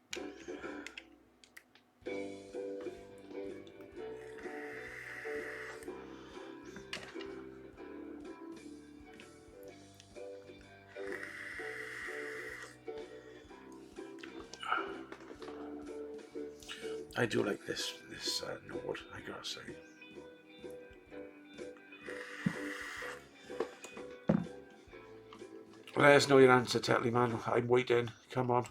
I do like this node, I gotta say. Let us know your answer, Tetley Man. I'm waiting. Come on.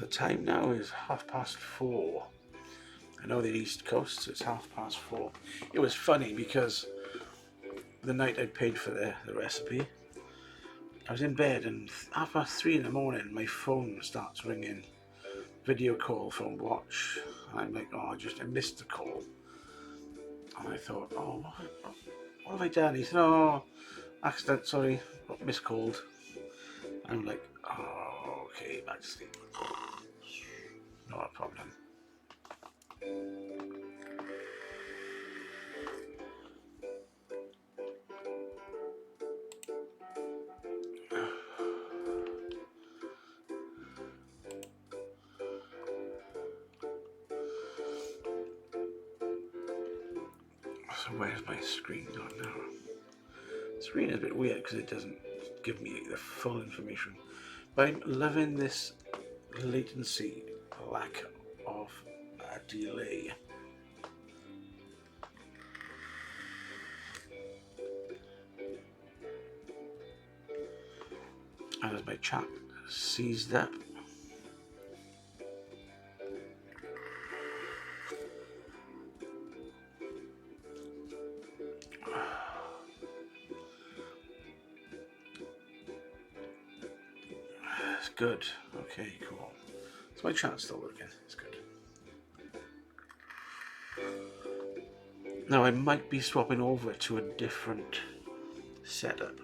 The time now is 4:30. I know the East Coast, so it's 4:30. It was funny because the night I paid for the recipe, I was in bed and 3:30 in the morning, my phone starts ringing. Video call from Watch. And I'm like, oh, I missed the call. And I thought, oh, what have I done? He said, oh, accident, sorry, miscalled. I'm like, oh, okay, back to sleep. Not a problem. So where's my screen gone now? The screen is a bit weird because it doesn't give me the full information. But I'm loving this latency, lack of delay. And as my chat seized up, it's good. Okay, cool. So my chat's still working. It's good. Now I might be swapping over to a different setup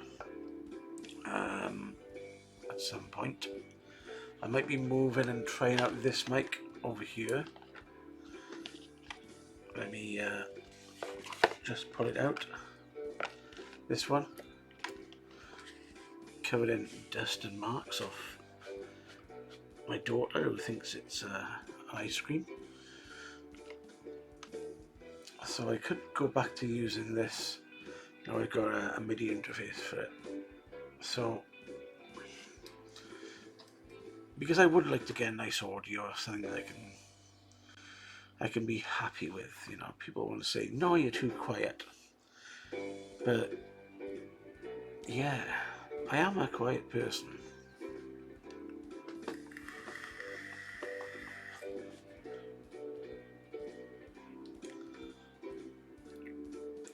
at some point. I might be moving and trying out this mic over here. Let me just pull it out. This one, covered in dust and marks of my daughter who thinks it's ice cream. So I could go back to using this. Now I've got a MIDI interface for it. So, because I would like to get a nice audio, something that I can be happy with. You know, people want to say, no, you're too quiet. But yeah, I am a quiet person.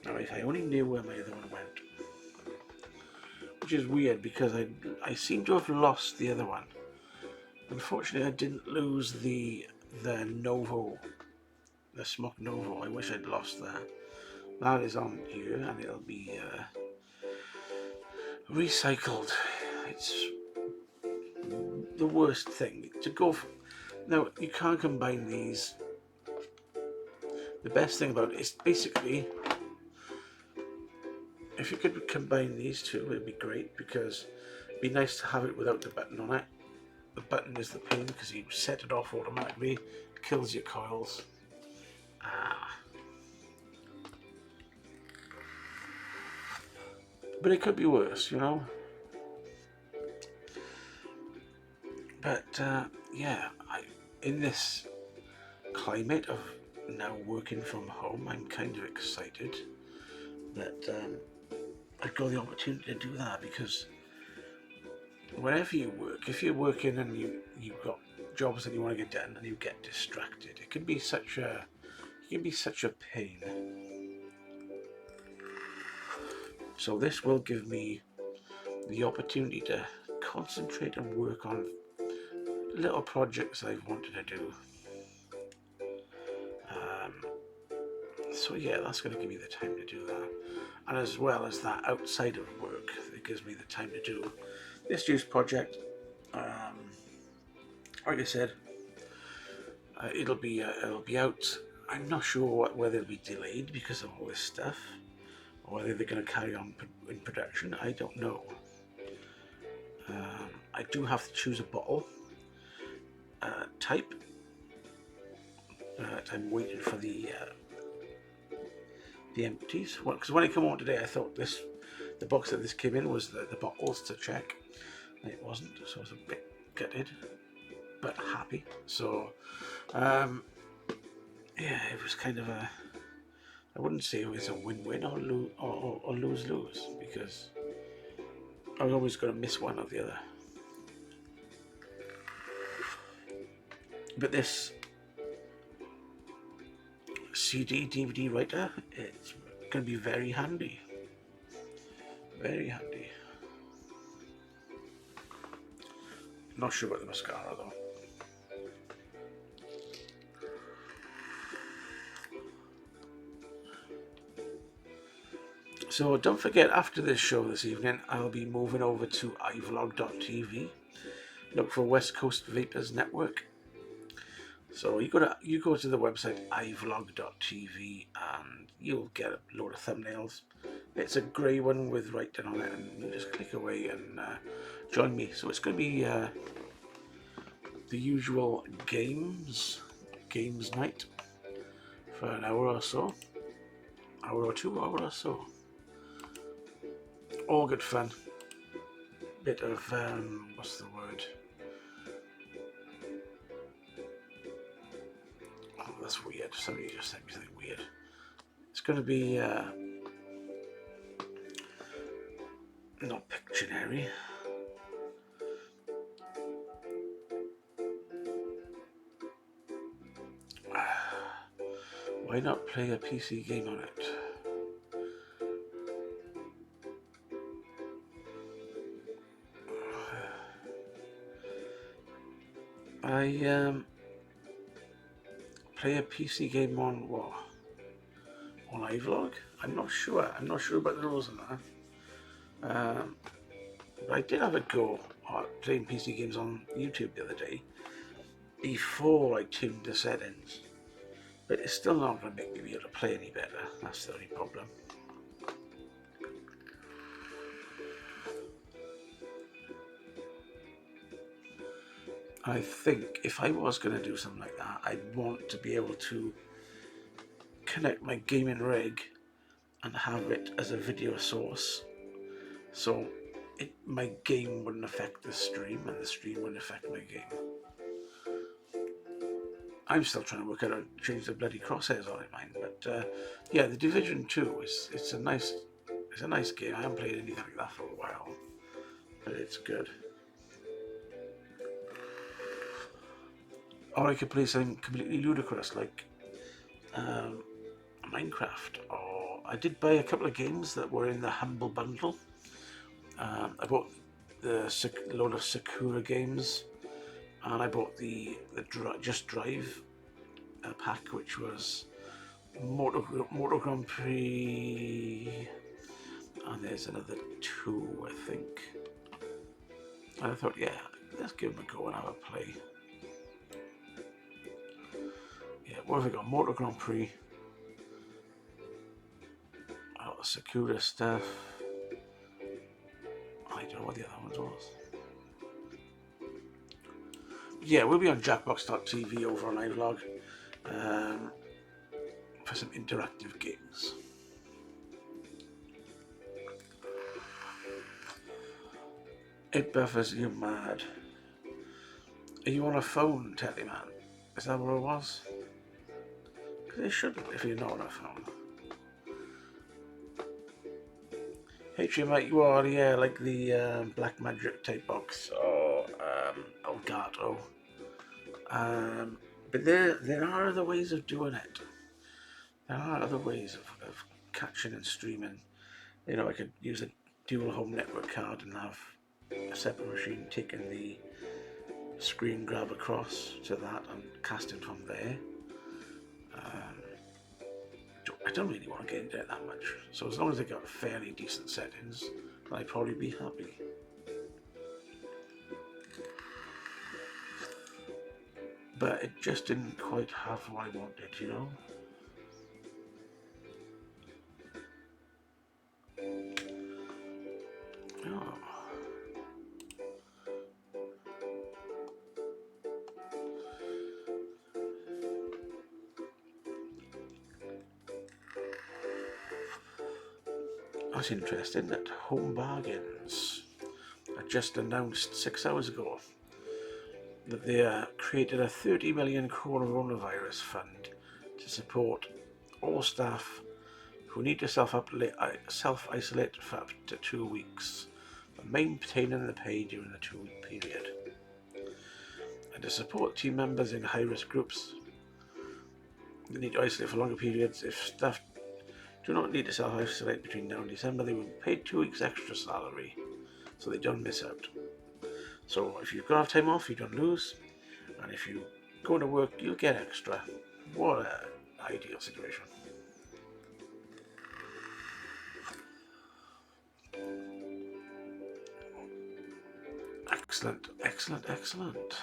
Now, if I only knew where my other one went, which is weird because I seem to have lost the other one. Unfortunately, I didn't lose the Novo, the Smock Novo. I wish I'd lost that. That is on here, and it'll be recycled. It's the worst thing to go for. Now, you can't combine these. The best thing about it is basically, if you could combine these two, it'd be great, because it'd be nice to have it without the button on it. The button is the pain because you set it off automatically, kills your coils. But it could be worse, you know. But yeah, in this climate of now working from home, I'm kind of excited that I've got the opportunity to do that, because wherever you work, if you're working and you've got jobs that you want to get done and you get distracted, it can be such a pain. So this will give me the opportunity to concentrate and work on little projects I've wanted to do. So yeah, that's going to give me the time to do that, and as well as that, outside of work, it gives me the time to do this juice project. Like I said, it'll be out. I'm not sure whether it'll be delayed because of all this stuff, or whether they're going to carry on in production. I don't know. I do have to choose a bottle type. I'm waiting for the empties. Because when I come on today, I thought the box that this came in was the bottles to check, and it wasn't. So I was a bit gutted, but happy. So yeah, it was kind of a, I wouldn't say it was a win-win or lose-lose, because I was always going to miss one or the other. But this CD DVD writer, it's going to be very handy. Very handy. Not sure about the mascara though. So don't forget, after this show this evening, I'll be moving over to iVlog.tv. Look for West Coast Vapors Network. So you go to the website iVlog.tv and you'll get a load of thumbnails. It's a grey one with writing on it, and you just click away and join me. So it's going to be the usual games night for an hour or so, hour or 2 hour or so. All good fun. Bit of what's the word? Oh, that's weird. Somebody just sent me something weird. It's going to be not Pictionary. Why not play a PC game on it? I play a PC game on what? On iVlog? I'm not sure. I'm not sure about the rules on that. But I did have a go at playing PC games on YouTube the other day before I tuned the settings. But it's still not going to make me be able to play any better. That's the only problem. I think if I was going to do something like that, I'd want to be able to connect my gaming rig and have it as a video source, so my game wouldn't affect the stream and the stream wouldn't affect my game. I'm still trying to work out how to change the bloody crosshairs on it, mine. But yeah, the Division 2 it's a nice game. I haven't played anything like that for a while, but it's good. Or I could play something completely ludicrous like Minecraft. Or I did buy a couple of games that were in the Humble Bundle. I bought the load of Sakura games, and I bought the Just Drive pack, which was Motor Grand Prix, and there's another 2, I think. And I thought, yeah, let's give them a go and have a play. Yeah, what have we got? Motor Grand Prix. Oh, the Sakura stuff. I don't know what the other ones was. Yeah, we'll be on Jackbox.tv over on iVlog for some interactive games. It buffers you mad. Are you on a phone, Tellyman? Is that what it was? Because it shouldn't if you're not on a phone. HDMI, you are, yeah, like the Black Magic tape box or Elgato. But there are other ways of doing it. There are other ways of catching and streaming. You know, I could use a dual home network card and have a separate machine taking the screen grab across to that and casting from there. I don't really want to get into it that much. So as long as I got fairly decent settings, I'd probably be happy. But it just didn't quite have what I wanted, you know? Oh. That's interesting that Home Bargains just announced 6 hours ago that they created a 30 million coronavirus fund to support all staff who need to self-isolate for up to 2 weeks, but maintaining the pay during the 2-week period. to support team members in high-risk groups. They need to isolate for longer periods. If staff do not need to self-isolate between now and December, they will be paid 2 weeks extra salary, so they don't miss out. So if you've got to have time off, you don't lose, and if you go to work, you'll get extra. What an ideal situation. Excellent, excellent, excellent.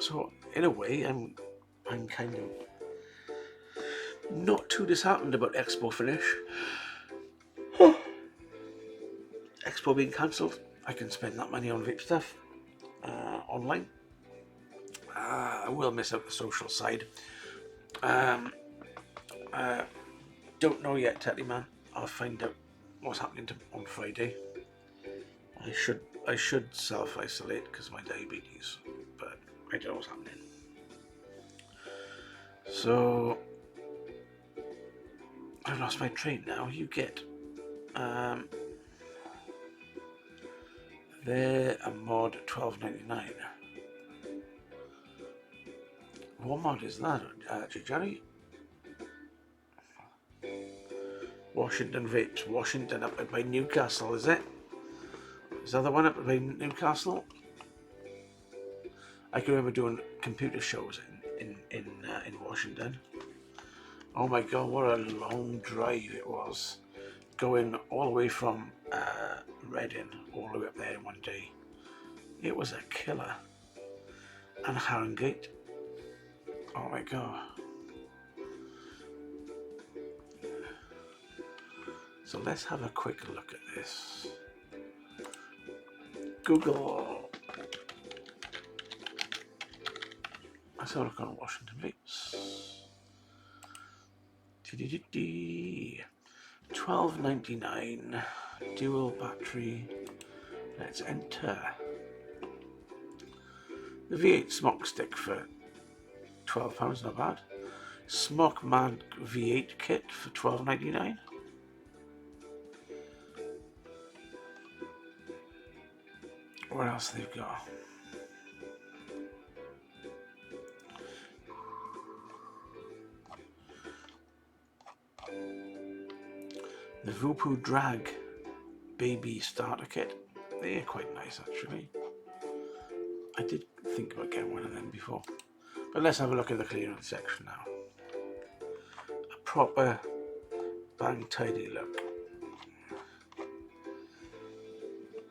So in a way, I'm kind of not too disheartened about Expo finish. Expo being cancelled, I can spend that money on vape stuff online. I will miss out the social side. Don't know yet, Tetty Man. I'll find out what's happening on Friday. I should self-isolate because of my diabetes, but I don't know what's happening. So I've lost my train now. You get they're a mod $12.99. What mod is that, Jerry? Washington Vapes. Washington up by Newcastle, is it? Is that the one up by Newcastle? I can remember doing computer shows in Washington. Oh my god, what a long drive it was. Going all the way from Reading all the way up there in one day. It was a killer. And Harringate. Oh my god. So let's have a quick look at this. Google. Let's have a look on Washington Vapes. $12.99. Dual battery. Let's enter. The V8 smoke stick for £12, not bad. Smoke Mag V8 kit for $12.99. What else they've got? The Vupu Drag Baby Starter Kit. They're quite nice actually. I did think about getting one of them before. But let's have a look at the clearance section now. A proper bang tidy look.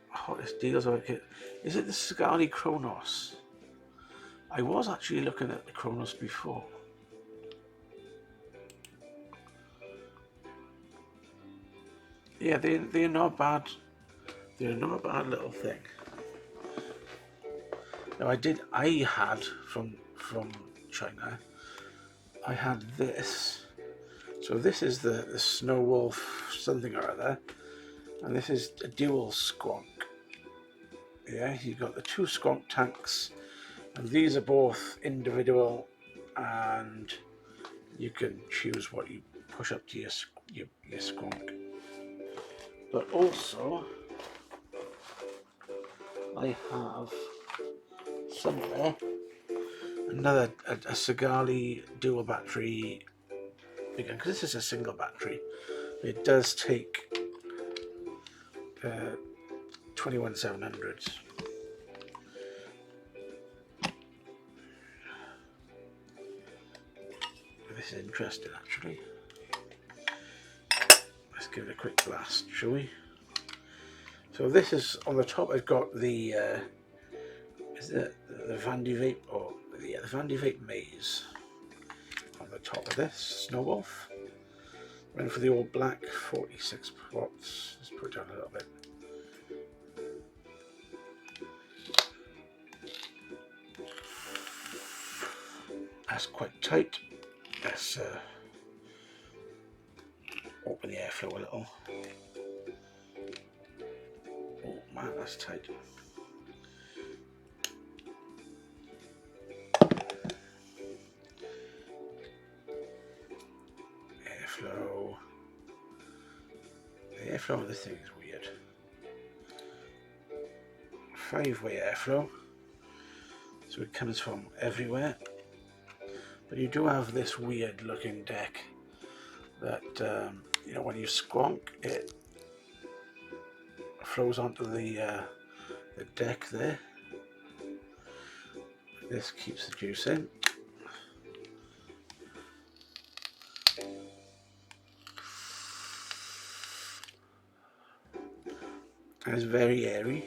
Hottest deals of a kit. Is it the Scali Kronos? I was actually looking at the Kronos before. Yeah, they're not bad. They're not a bad little thing. Now I had from China, I had this. So this is the Snow Wolf something or other, and this is a dual squonk. Yeah, you've got the 2 squonk tanks, and these are both individual, and you can choose what you push up to your squonk. But also, I have somewhere another a Sigali dual battery, again because this is a single battery. It does take 21700s. This is interesting actually. Let's give it a quick blast, shall we? So this is on the top. I've got the is it the Vandy Vape, or yeah, the Vandy Vape Maze on the top of this Snow Wolf. Went for the all black 46 watts. Let's put it down a little bit. That's quite tight. Let's open the airflow a little. Oh man, that's tight. Airflow. The airflow of this thing is weird. 5-way airflow, so it comes from everywhere. But you do have this weird looking deck that you know, when you squonk, it flows onto the deck there. This keeps the juice in. And it's very airy,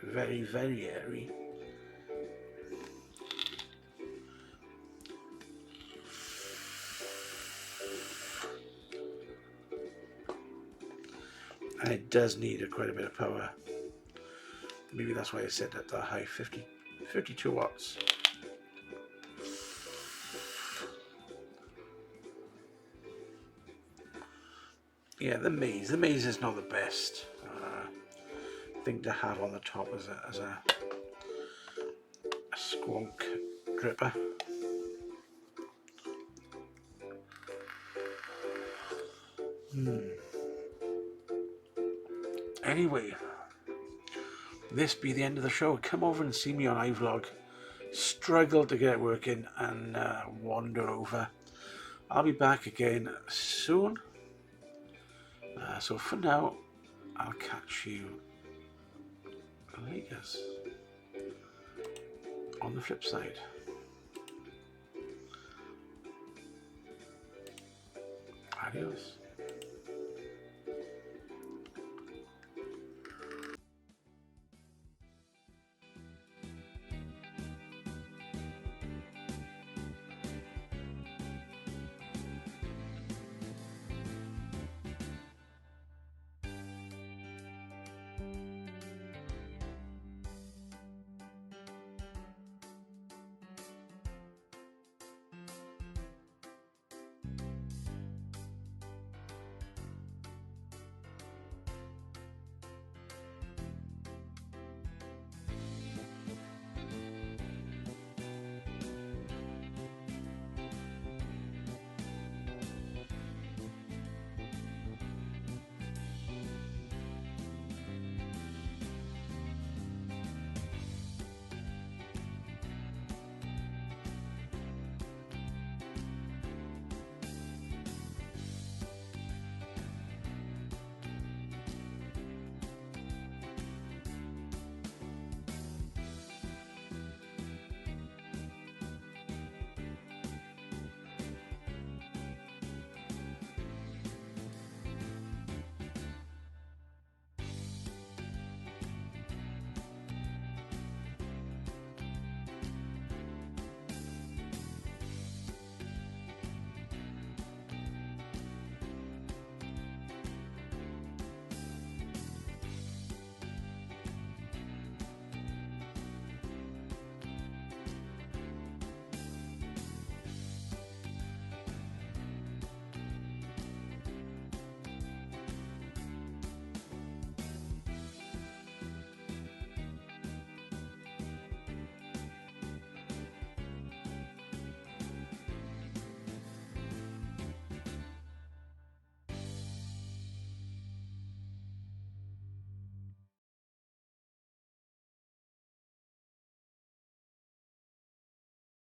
very, very airy. And it does need quite a bit of power. Maybe that's why I set at the high 52 watts. Yeah, the maze is not the best thing to have on the top as a squonk dripper. Anyway, this be the end of the show. Come over and see me on iVlog. Struggled to get it working and wander over. I'll be back again soon. So for now, I'll catch you later on the flip side. Adios.